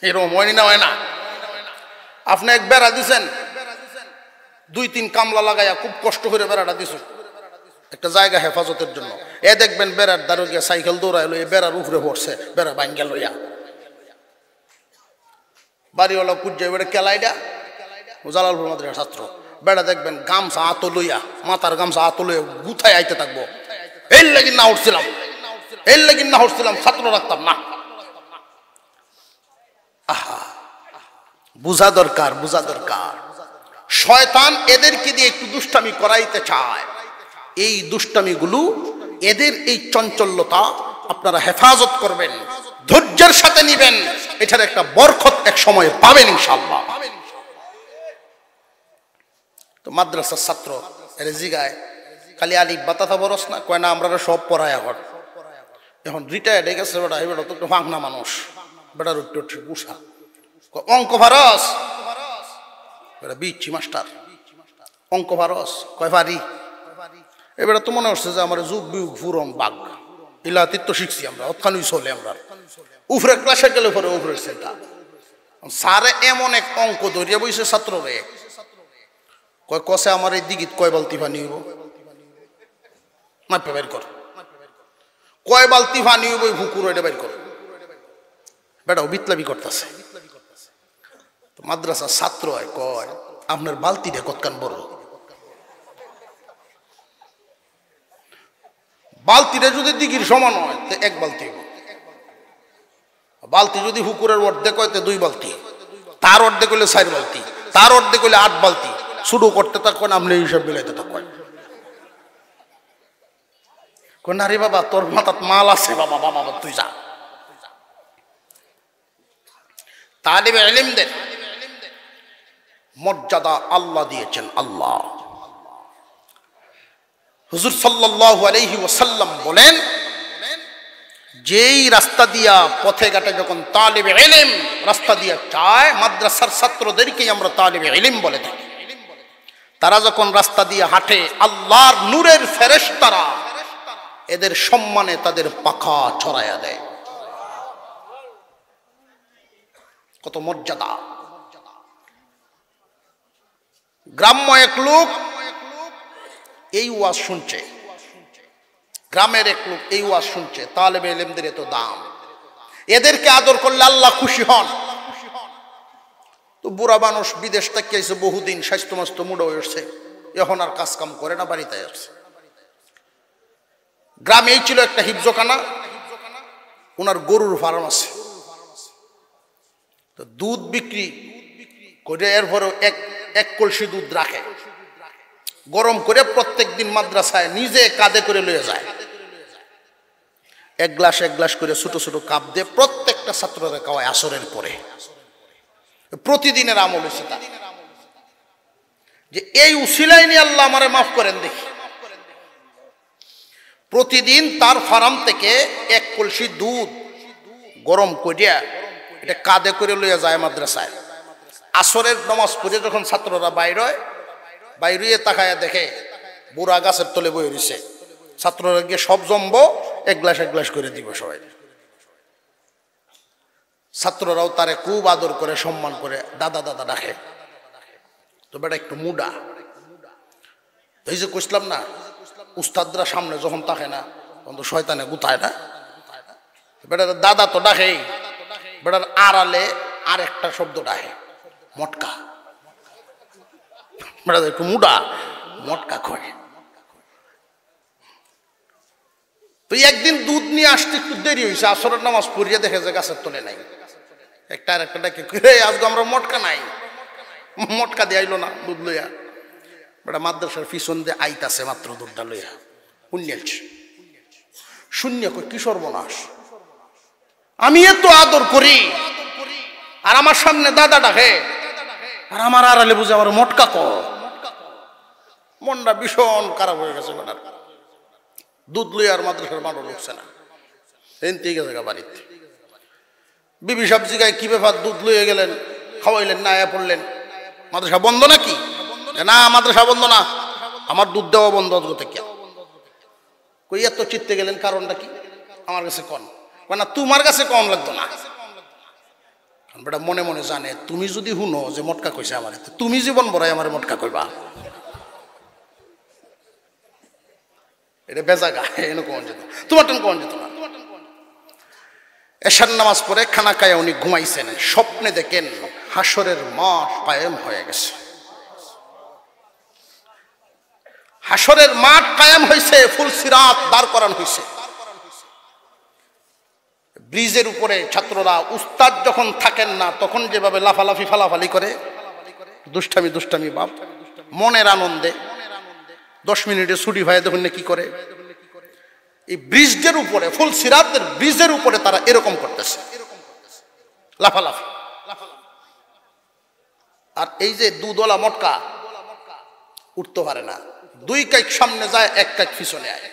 এরকম হয় না? হয় না? আপনি এক বেড়া দিছেন, 2-3 কামলা লাগাইয়া খুব কষ্ট করে বেড়াটা দিছ একটা জায়গা হেফাজতের জন্য। এ দেখবেন বেড়ার দ্বারা গিয়া সাইকেল দৌড়ায় লইয়া বেড়ার উপরে পড়ছে, বেড়া ভাঙ্গা লইয়া। বাড়িওয়ালা কুজ্জাই বেড়ে কেলাইডা, জালালপুর মাদ্রাসার ছাত্র। বেড়া দেখবেন গামছা আতো লইয়া, মাথার গামছা আতো লইয়া গুথায় আইতে থাকবো। এর লাগিন না উঠছিলাম, এর লাগিন না উঠছিলাম, ছাত্র রাখতাম না। আহা, বুঝা দরকার, বুঝা দরকার। শয়তান এদেরকে দিয়ে একটু দুষ্টামি করাইতে চায়। এই দুষ্টামিগুলো, এদের এই চঞ্চলতা আপনারা হেফাজত করবেন, ধৈর্যের সাথে নিবেন। এটার একটা বরকত এক সময় পাবেন ইনশাআল্লাহ। তো মাদ্রাসার ছাত্র এর জিগায়, খালি আলিফ বাতাতা বরস না? কয় না, আমরা সব পড়ায়। এখন রিটায়ার্ড হয়ে গেছে বেটা, এবার তো একটু ভাঙনা মানুষ, বেটার উঠে উষা অঙ্ক ভারস, বিচ্ছি মাস্টার অঙ্ক ভারস, কয় পারি। এবার তো মনে হচ্ছে যে আমার যুগ বিয়োগ ফুরন বাঘ ইলাতিত্ব শিখছি আমরা, অতখানুই চলে আমরা। উফরে ক্লাসে গেলে পরে উফরের চিন্তা। স্যারে এমন এক অঙ্ক ধরিয়া বইছে ছাত্ররে, কয় কষে আমার এই দিঘিত কয় বালতি পানি হইব, মাপে বের কর। কয় বালতি পানি হইব পুকুর, এটা বের কর। বেটাও বিপ্লবী করতেছে। মাদ্রাসার ছাত্র হয়, কয় আপনার বালতিটা কতখান বড়? বালতিটা যদি দিঘির সমান হয় তো 1 বালতি হইব। বালতি যদি পুকুরের অর্ধেক হয় তো 2 বালতি, তার অর্ধেক হইলে 4 বালতি, তার অর্ধেক হইলে 8 বালতি, শুরু করতে থাকুন, আপনি হিসাব মিলাইতে থাকুন। না রে বাবা, তোর মাথাত মাল আছে বাবা, বাবা তুই যা। তালিবে ইলমদের মর্যাদা আল্লাহ দিয়েছেন। আল্লাহ হুজুর সাল্লাল্লাহু আলাইহি ওয়াসাল্লাম বলেন, যেই রাস্তা দিয়া পথে ঘাটে যখন তালিবে ইলম রাস্তা দিয়া যায়, মাদ্রাসার ছাত্রদেরকেই আমরা তালিবে ইলম বলে থাকি, তারা যখন রাস্তা দিয়ে হাঁটে আল্লাহর নূরের ফেরেশতারা এদের সম্মানে তাদের পাখা ছড়াইয়া দেয়। কত মর্যাদা। গ্রাম্য এক লোক এই ওয়াজ শুনছে, গ্রামের এক লোক এই ওয়াজ শুনছে, তালেবে ইলমদের এত দাম, এদেরকে আদর করলে আল্লাহ খুশি হন। তো বুড়া মানুষ বিদেশ থেকে এসে বহুদিন স্বাস্থ্য মাস্ত মুড়ো হয়েছে, এখন আর কাজ কাম করে না, বাড়িতে আসছে। গ্রামেই ছিল একটা হিফজখানা, ওনার গরুর ফার্ম আছে। তো দুধ বিক্রি করে এরপরে এক কলসি দুধ রাখে, গরম করে প্রত্যেক দিন মাদ্রাসায় নিজে কাঁধে করে লয়ে যায়। এক গ্লাস করে ছোট ছোট কাপ দিয়ে প্রত্যেকটা ছাত্ররা খাওয়ায় আসরের পরে। প্রতিদিনের আমল হয়েছে তার, যে এই উসিলাই নিয়ে আল্লাহ আমারে মাফ করেন দেখি। প্রতিদিন তার ফার্ম থেকে এক কলসি দুধ গরম করিয়া এটা কাঁধে করে লইয়া যায় মাদ্রাসায়। আসরের নামাজ পড়ে যখন ছাত্ররা বাইরে তাকায়া দেখে বুড়া গাছের তলে বয়ে রয়েছে, ছাত্ররা গিয়ে সব জমবো, এক গ্লাস করে দিব সবাই। ছাত্ররাও তারে খুব আদর করে সম্মান করে দাদা দাদা ডাকে। তো বেটা একটু মুডা, এই যে কইছিলাম না উস্তাদরা সামনে যখন তাকে না তখন তো শয়তানে গুতায় না, বেটার দাদা তো ডাকেই, বেটার আড়ালে আর একটা শব্দ ডাকে, মটকা। বেটা একটু মুডা, মটকা খয়। তো একদিন দুধ নিয়ে আসতে একটু দেরি হয়েছে, আসরের নামাজ পড়িয়ে দেখে যে গাছের তলে নাই। একটা আর একটা ডাকে, আজকে আমরা মটকা নাই, মটকা দিয়ে আইলো না দুধ লইয়া। বেটা মাদ্রাসার পিছন দিয়ে আইতাছে মাত্র দুধটা লইয়া, শূন্য কই কি সর্বনাশ, আমি এত আদর করি আর আমার সামনে দাদা ডাকে, আর আমার আড়ালে বুঝে আমার মটকা কর। মনটা ভীষণ খারাপ হয়ে গেছে বেটার। দুধ লইয়া আর মাদ্রাসার মাঠও ঢুকছে না, এনতে গেছে বাড়িতে। বিবি সব জায়গায় কি ব্যাপার, দুধ লইয়া গেলেন, খাওয়াইলেন না, আয়া পড়লেন, মাদ্রাসা বন্ধ নাকি? না মাদ্রাসা বন্ধ না, আমার দুধ দেওয়া বন্ধ থেকে। কই এত চিত্তে গেলেন, কারণটা কি? আমার কাছে কন না, তোমার কাছে কন লাগতো না। বেটা মনে মনে জানে, তুমি যদি শুনো যে মটকা কইছে আমার, তুমি জীবন বড়াই আমার মটকা কইবা, এটা বেজাগা, এনে কন যেত, তোমার টান কন যেত না। এশার নামাজ পড়ে খানা খায় উনি ঘুমাইছেন, স্বপ্নে দেখেন হাসরের মাঠ কায়েম হয়ে গেছে। হাসরের মাঠ কায়েম হয়েছে, ফুলসিরাত দাঁড় করানো হয়েছে। ব্রিজের উপরে ছাত্ররা, উস্তাদ যখন থাকেন না তখন যেভাবে লাফালাফি ফালাফালি করে, দুষ্টামি বাপ, মনের আনন্দে 10 মিনিটে ছুটি ভাই দেখুন কি করে। এই ব্রিজের উপরে, ফুলসিরাতের ব্রিজের উপরে তারা এরকম করতেছে, লাফালাফি। আর এই যে দুধওয়ালা মটকা উঠতে পারে না, 2 কাইক সামনে যায়, 1 কাইক পিছনে আয়।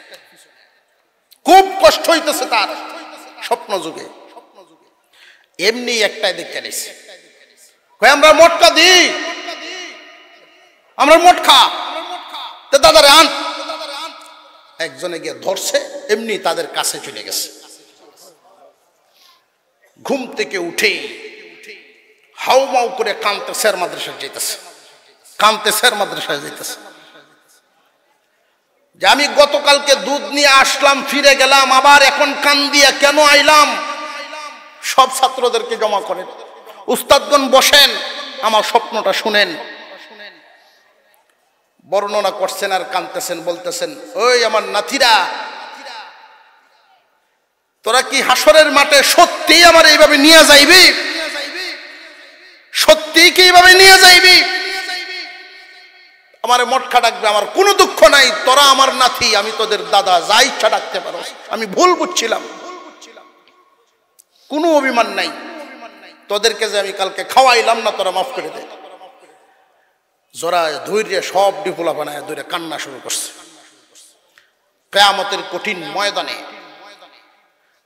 খুব কষ্ট হইতেছে তার স্বপ্ন যুগে। এমনি একটাই দেখে নিছে, আমরা মটকা দিই, আমরা মটকা দাদারে আন। একজনে গিয়ে ধরছে, এমনি তাদের কাছে চলে গেছে। ঘুম থেকে উঠেই হাউমাউ করে কানতেছে, মাদ্রাসায় যেতেছে, যে আমি গতকালকে দুধ নিয়ে আসলাম, ফিরে গেলাম, আবার এখন কান দিয়া কেন আইলাম? সব ছাত্রদেরকে জমা করেন, উস্তাদগণ বসেন, আমার স্বপ্নটা শুনেন। বর্ণনা করছেন আর কানতেছেন, বলতেছেন, ওই আমার নাতিরা, তোরা কি হাসরের মাঠে সত্যি আমার এইভাবে নিয়ে যাইবি? সত্যি কি এইভাবে নিয়ে যাইবি? আমার মটকা ডাকবে, আমার কোনো দুঃখ নাই, তোরা আমার নাতি, আমি তোদের দাদা, যা ইচ্ছা ডাকতে পারো, আমি ভুল বুঝছিলাম, কোনো অভিমান নাই, তোদেরকে যে আমি কালকে খাওয়াইলাম না, তোরা মাফ করে দে। জোড়ায় ধৈর্য সব ডিপোলা বানায় ধরে কান্না শুরু করছে। কিয়ামতের কঠিন ময়দানে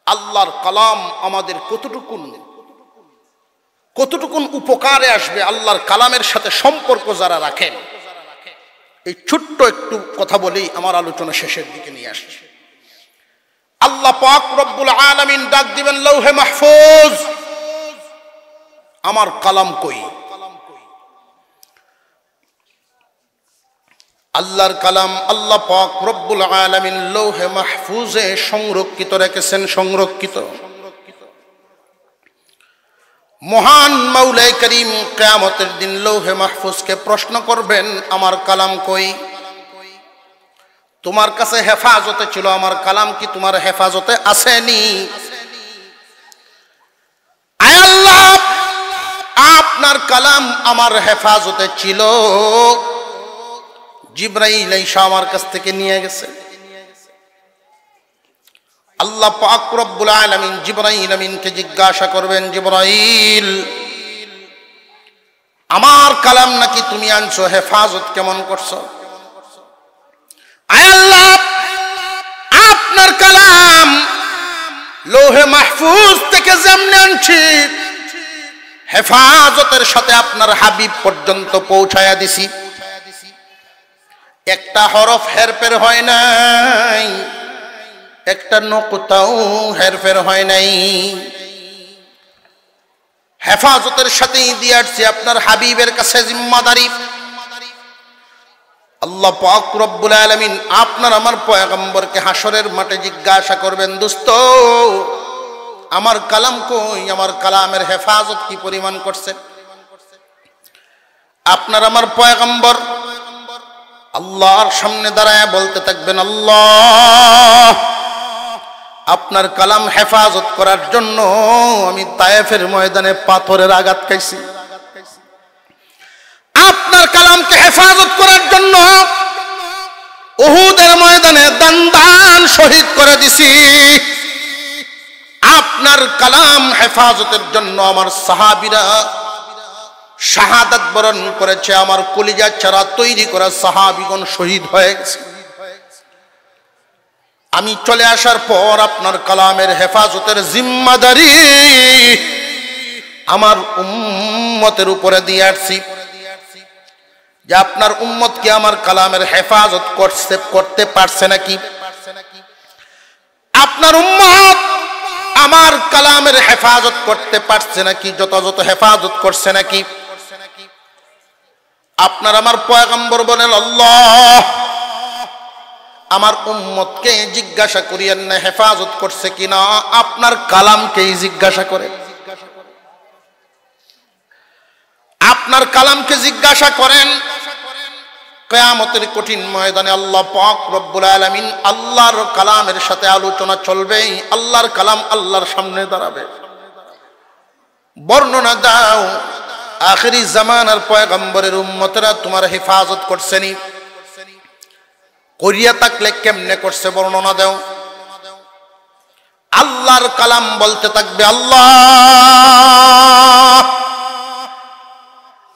আল্লাহর কালাম আমাদের কতটুকুন উপকারে আসবে, আল্লাহর কালামের সাথে সম্পর্ক যারা রাখেন। এই ছোট্ট একটু কথা বলেই আমার আলোচনা শেষের দিকে নিয়ে আসছে। আল্লাহ পাক রব্বুল আলামিন ডাক দিবেন, লৌহে মাহফুজ, আমার কালাম কই? আল্লাহর কালাম আল্লাহ পাক রব্বুল আলামিন লৌহে মাহফুজে সংরক্ষিত রেখেছেন, সংরক্ষিত। মহান মাওলাই করিম কিয়ামতের দিন লৌহে মাহফুজকে প্রশ্ন করবেন, আমার কালাম কই? তোমার কাছে হেফাজতে ছিল, আমার কালাম কি তোমার হেফাজতে আসেনি? আয় আল্লাহ, আপনার কালাম আমার হেফাজতে ছিল, জিবরাইল আইসা আমার কাছ থেকে নিয়ে গেছে। আল্লাহ পাক রব্বুল আলামিন জিবরাইল আমিনকে জিজ্ঞাসা করবেন, জিবরাইল, আমার কালাম নাকি তুমি আনছো, হেফাজত কেমন করছো? আয় আল্লাহ, আপনার কালাম লৌহে মাহফুজ থেকে যেমন আনছি, হেফাজতের সাথে আপনার হাবিব পর্যন্ত পৌঁছায়া দিছি, একটা হরফ হেরফের হয় নাই, একটা নকতাও হেরফের হয় নাই, হেফাজতের সাথেই দিয়ে আসছি আপনার হাবিবের কাছে জিম্মাদারি। আল্লাহ পাক রব্বুল আলামিন আপনার আমার পয়গম্বরকে হাসরের মাঠে জিজ্ঞাসা করবেন, দোস্ত আমার কালাম কই? আমার কালামের হেফাজত কি পরিমাণ করছে? আপনার আমার পয়গম্বর আল্লাহর সামনে দাঁড়ায় বলতে থাকবেন, আল্লাহ, আপনার কালাম হেফাজত করার জন্য আমি তায়েফের ময়দানে পাথরের আঘাত খাইছি, আপনার কালামকে হেফাজত করার জন্য উহুদের ময়দানে দান শহীদ করে দিছি, আপনার কালাম হেফাজতের জন্য আমার সাহাবীরা শাহাদাত বরণ করেছে, আমার কলিজা ছাড়া তৈরি করা সাহাবীগণ শহীদ হয়ে গেছে। আমি চলে আসার পর আপনার কালামের হেফাজতের জিম্মাদারি আমার উম্মতের উপরে দিয়ে আসছি, যে আপনার উম্মত কি আমার কালামের হেফাজত করতে পারছে নাকি? আপনার উম্মত আমার কালামের হেফাজত করতে পারছে নাকি? যথাযথ হেফাজত করছে নাকি? আপনার আমার পয়গম্বর বলেন, আল্লাহ, আমার উম্মতকে জিজ্ঞাসা করিয়েন না হেফাজত করছে কিনা, আপনার কালামকেই জিজ্ঞাসা করে, আপনার কালামকে জিজ্ঞাসা করেন। কিয়ামতের কঠিন ময়দানে আল্লাহ পাক রব্বুল আলামিন আল্লাহর কালামের সাথে আলোচনা চলবে, আল্লাহর কালাম আল্লাহর সামনে দাঁড়াবে। বর্ণনা দাও, আখিরি জামানার পয়গম্বরের উম্মতেরা তোমার হেফাজত করছেনি? করিয়া থাকলে কেমনে করছে বর্ণনা দাও। আল্লাহর কালাম বলতে থাকবে, আল্লাহ,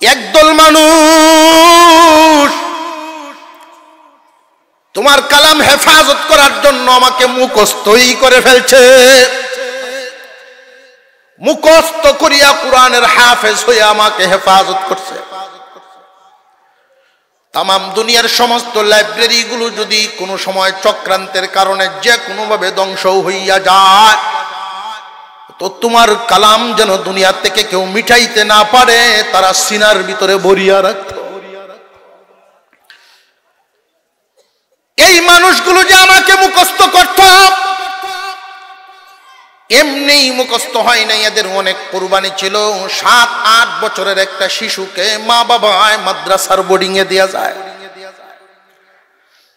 একদল মানুষ তোমার কালাম হেফাজত করার জন্য আমাকে মুখস্থই করে ফেলছে, মুখস্থ করিয়া কোরআনের হাফেজ হয়ে আমাকে হেফাজত করছে। তামাম দুনিয়ার সমস্ত লাইব্রেরি গুলো যদি কোনো সময় চক্রান্তের কারণে যে কোনোভাবে ধ্বংস হইয়া যায়, তো তোমার কালাম যেন দুনিয়া থেকে কেউ মিটাইতে না পারে, তারা সিনার ভিতরে ভরিয়া রাখত। এই মানুষগুলো যে আমাকে মুখস্থ করত, এমনি মুখস্থ হয় নাই, এদের অনেক কুরবানি ছিল। 7-8 বছরের একটা শিশুকে মা বাবায় মাদ্রাসার বোর্ডিং এ দেয়া যায়।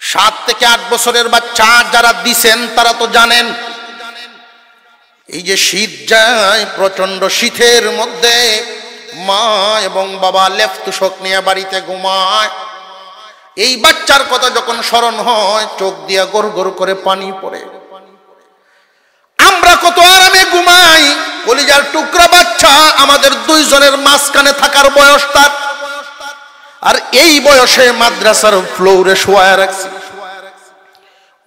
7 থেকে 8 বছরের বাচ্চা যারা দিছেন তারা তো জানেন, এই যে শীত যায়, প্রচন্ড শীতের মধ্যে মা এবং বাবা লেপ তুষক নিয়ে বাড়িতে ঘুমায়, এই বাচ্চার কথা যখন স্মরণ হয় চোখ দিয়া গড় গড় করে পানি পড়ে। আমরা কত আরামে ঘুমাই, কলিজার টুকরা বাচ্চা আমাদের দুইজনের মাঝখানে থাকার বয়স তার, আর এই বয়সে মাদ্রাসার ফ্লোরে শোয়া রাখছি।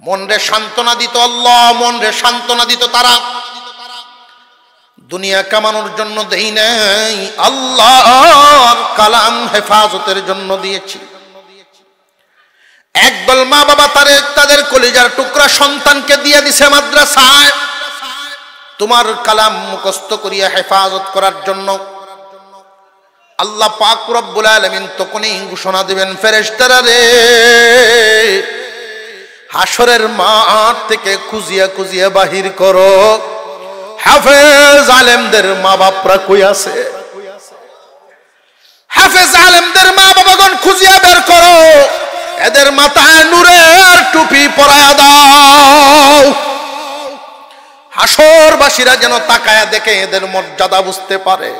মনরে সান্ত্বনা দিত আল্লাহ, মনরে সান্ত্বনা দিত তারা। দুনিয়া কামানোর জন্য দেই নাই, আল্লাহর কালাম হেফাজতের জন্য দিয়েছি। একদল মা বাবা তাদের কলিজার টুকরা সন্তানকে দিয়ে দিছে মাদ্রাসায় তোমার কালাম মুখস্থ করিয়া হেফাজত করার জন্য। আল্লাহ পাক রব্বুল আলামিন তখনই ঘোষণা দিবেন, ফেরেশতারা রে, হাসরের মাঠ থেকে খুঁজিয়া খুঁজিয়া বাহির করো হাফেজ আলেমদের মা বাপরা কই আছে। হাফেজ আলেমদের মা বাবাগণ খুঁজিয়া বের করো, এদের মাথায় নূরের টুপি পরায়া দাও। হাসরবাসীরা যেন তাকায়া দেখে এদের মর্যাদা বুঝতে পারে।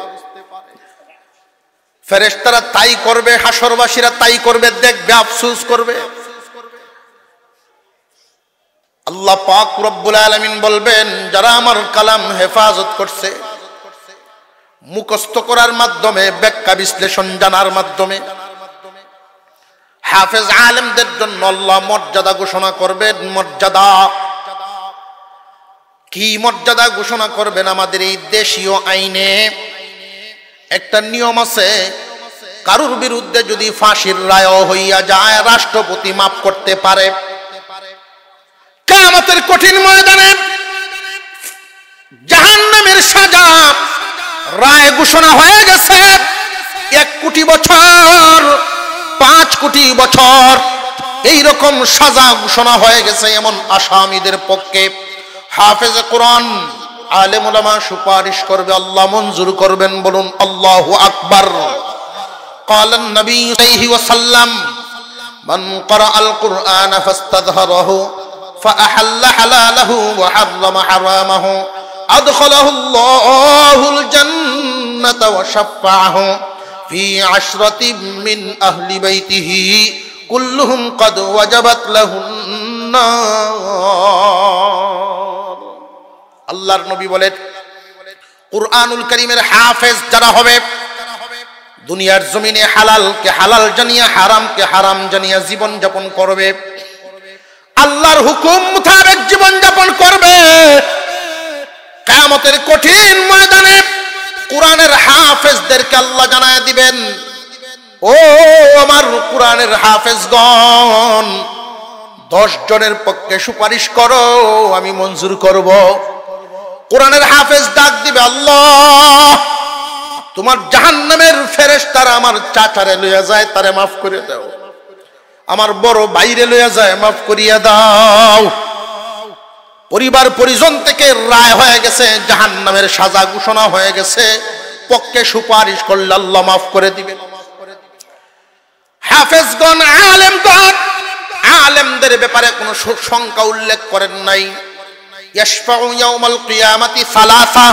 ফেরেশতারা তাই করবে, হাসরবাসীরা তাই করবে, দেখবে, আফসোস করবে। আল্লাহ পাক রব্বুল আলামিন বলবেন, যারা আমার কালাম হেফাজত করছে, মুখস্থ করার মাধ্যমে, ব্যাখ্যা বিশ্লেষণ জানার মাধ্যমে, হাফেজ আলেমদের জন্য আল্লাহ মর্যাদা ঘোষণা করবেন। মর্যাদা কি মর্যাদা ঘোষণা করবেন? আমাদের এই দেশীয় আইনে একটা নিয়ম আছে, কারুর বিরুদ্ধে যদি ফাঁসির রায় হইয়া যায় রাষ্ট্রপতি মাফ করতে পারে। কিয়ামতের কঠিন ময়দানে জাহান্নামের সাজা রায় ঘোষণা হয়ে গেছে, 1 কোটি বছর, 5 কোটি বছর, এইরকম সাজা ঘোষণা হয়ে গেছে এমন আসামিদের পক্ষে হাফেজ কোরআন আলেম উলামা সুপারিশ করবে, আল্লাহ মঞ্জুর করবেন। বলুন আল্লাহু আকবার। قال النبي صلى الله عليه وسلم من قرأ القرآن فاستظهره فأحل حلاله وحرم حرامه أدخله الله الجنة وشفعه في 10 من أهل بيته كلهم قد وجبت له النار। আল্লাহর নবী বলেন, কুরআনুল কারীমের হাফেজ যারা হবে, দুনিয়ার জমিনে হালালকে হালাল জানিয়া হারামকে হারাম জানিয়া জীবন যাপন করবে, আল্লাহর হুকুম মোতাবেক জীবন যাপন করবে, কিয়ামতের কঠিন ময়দানে কুরআনের হাফেজদেরকে আল্লাহ জানায় দিবেন, ও আমার কুরআনের হাফেজগণ, 10 জনের পক্ষে সুপারিশ করো, আমি মঞ্জুর করব। কুরআনের হাফেজ ডাক দিবে, আল্লাহ তোমার জাহান্নামের ফেরেশতারা আমার চাচারে লইয়া যায়, তারে মাফ করে দাও, আমার বড় ভাইরে লইয়া যায়, মাফ করিয়া দাও। পরিবার পরিজন থেকে রায় হয়ে গেছে, জাহান্নামের সাজা ঘোষণা হয়ে গেছে, পক্ষে সুপারিশ করলে আল্লাহ মাফ করে দিবেন। হাফেজগণ, আলেমগণ, আলেমদের ব্যাপারে কোনো সংখ্যা উল্লেখ করেন নাই। ইয়াশফাউ ইয়াউমাল কিয়ামাতি সালাসা,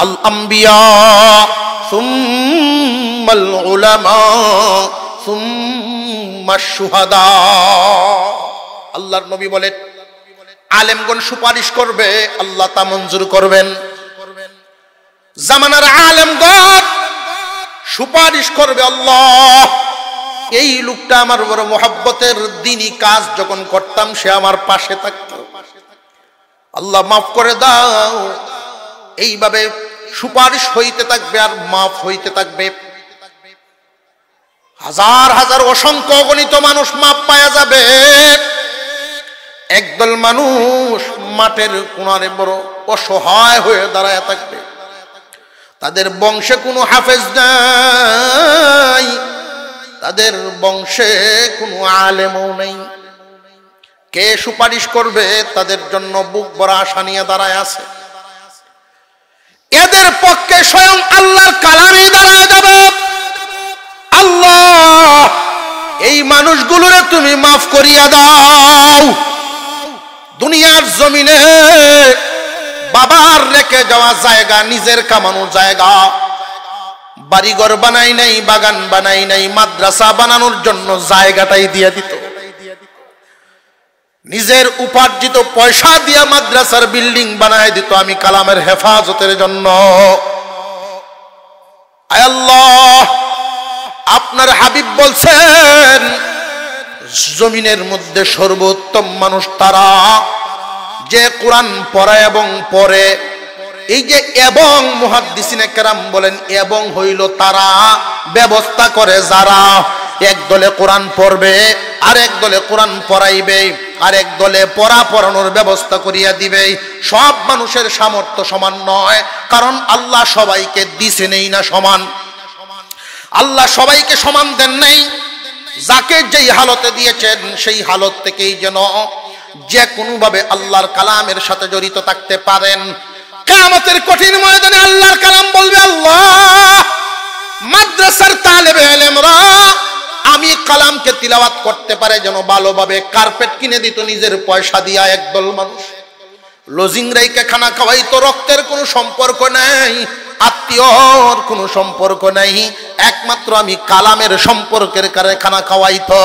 আল আম্বিয়া সুম্মাল উলামা সুম্মাশ শুহাদা। আল্লাহর নবী বলেন, আলেমগণ সুপারিশ করবে, আল্লাহ তা মঞ্জুর করবেন। জামানার আলেমগণ সুপারিশ করবে, আল্লাহ এই লোকটা আমার বড় মহব্বতের, দিনই কাজ যখন করতাম সে আমার পাশে থাকত, আল্লাহ মাফ করে দাও। এইভাবে সুপারিশ হইতে থাকবে আর মাফ হইতে থাকবে। হাজার হাজার অসংখ্য অগণিত মানুষ মাফ পাওয়া যাবে। একদল মানুষ মাঠের কোণারে বড় অসহায় হয়ে দাঁড়ায় থাকবে, তাদের বংশে কোনো হাফেজ নাই, তাদের বংশে কোনো আলেমও নেই। কে সুপারিশ করবে? তাদের জন্য বুক ভরা আশা নিয়ে দাঁড়ায় আছে। এদের পক্ষে স্বয়ং আল্লাহর কালামে দাঁড়ায় যাবে, আল্লাহ এই মানুষগুলোরে তুমি মাফ করিয়া দাও। দুনিয়ার জমিনে বাবার রেখে যাওয়া জায়গা, নিজের কামানো জায়গা, বাড়িঘর বানাই নাই, বাগান বানাই নাই, মাদ্রাসা বানানোর জন্য জায়গাটাই দিয়ে দিত। নিজের উপার্জিত পয়সা দিয়া মাদ্রাসার বিল্ডিং বানায় দিত আমি কালামের হেফাজতের জন্য। আয় আল্লাহ, আপনার হাবিব বলছেন জমিনের মধ্যে সর্বোত্তম মানুষ তারা যে কোরআন পড়ে এবং পড়ে। এই যে এবং মুহাদ্দিসিনে কেরাম বলেন এবং হইল তারা, ব্যবস্থা করে যারা এক দলে কোরআন পড়বে, আরেক দলে কোরআন পড়াইবে, আরেক দলে পড়ানোর ব্যবস্থা করিয়া দিবে। সব মানুষের সামর্থ্য সমান নয়, কারণ আল্লাহ সবাইকে দিছে নেই না সমান। আল্লাহ সবাইকে সমান দেন নাই। যাকে যেই হালতে দিয়েছেন সেই হালত থেকেই যেন যে কোনো ভাবে আল্লাহর কালামের সাথে জড়িত থাকতে পারেন। কিয়ামতের কঠিন ময়দানে আল্লাহর কালাম বলবে, আল্লাহ মাদ্রাসার তালেবে ইলমরা আমি কালামকে তিলাওয়াত করতে পারে যেন ভালোভাবে কার্পেট কিনে দিত নিজের পয়সা দিয়া একদল মানুষ। লজিং রাইকে খানা খাওয়াইতো, রক্তের কোনো সম্পর্ক নাই, আত্মীয়র কোনো সম্পর্ক নাই, একমাত্র আমি কালামের সম্পর্কের কারণে খানা খাওয়াইতো।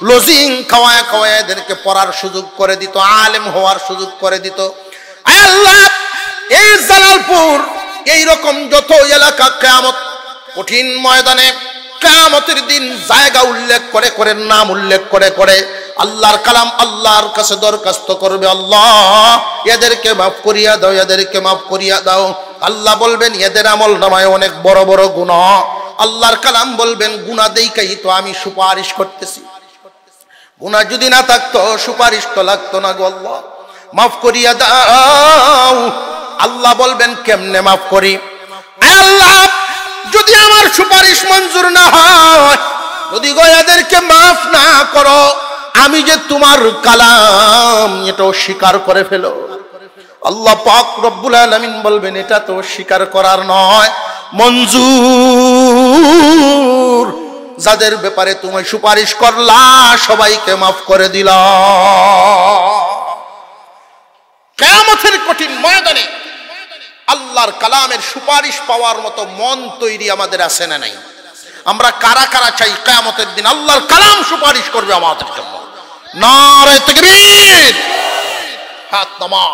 লজিং খাওয়ায় খাওয়ায় এদেরকে পড়ার সুযোগ করে দিত, আলেম হওয়ার সুযোগ করে দিত। আয় আল্লাহ, এই জালালপুর এইরকম যত এলাকা কিয়ামত কঠিন ময়দানে কিয়ামতের দিন জায়গা উল্লেখ করে করে, নাম উল্লেখ করে করে আল্লাহর কালাম আল্লাহর কাছে দরখাস্ত করবে, আল্লাহ এদেরকে মাফ করিয়া দাও, এদেরকে মাফ করিয়া দাও। আল্লাহ বলবেন এদের আমল নামায় অনেক বড় বড় গুনাহ। আল্লাহর কালাম বলবেন গুনাহ দেখাই তো আমি সুপারিশ করতেছি, গুনাহ যদি না থাকতো সুপারিশ তো লাগতো না গো আল্লাহ, মাফ করিয়া দাও। আল্লাহ বলবেন কেমনে মাফ করি? আল্লাহ যদি আমার সুপারিশ মঞ্জুর না হয়, যদি গো এদেরকে মাফ না করো, আমি যে তোমার কালাম এটাও স্বীকার করে ফেলো। আল্লাহ পাক রব্বুল আলামিন বলবেন এটা তো স্বীকার করার নয়, মঞ্জুর। যাদের ব্যাপারে তুমি সুপারিশ করলা সবাইকে মাফ করে দিলা। কিয়ামতের কঠিন ময়দানে আল্লাহর কালামের সুপারিশ পাওয়ার মতো মন তৈরি আমাদের আছে না নাই? আমরা কারা কারা চাই কিয়ামতের দিন আল্লাহর কালাম সুপারিশ করবে আমাদের জন্য? নারে তাকবীর, হাত নামা।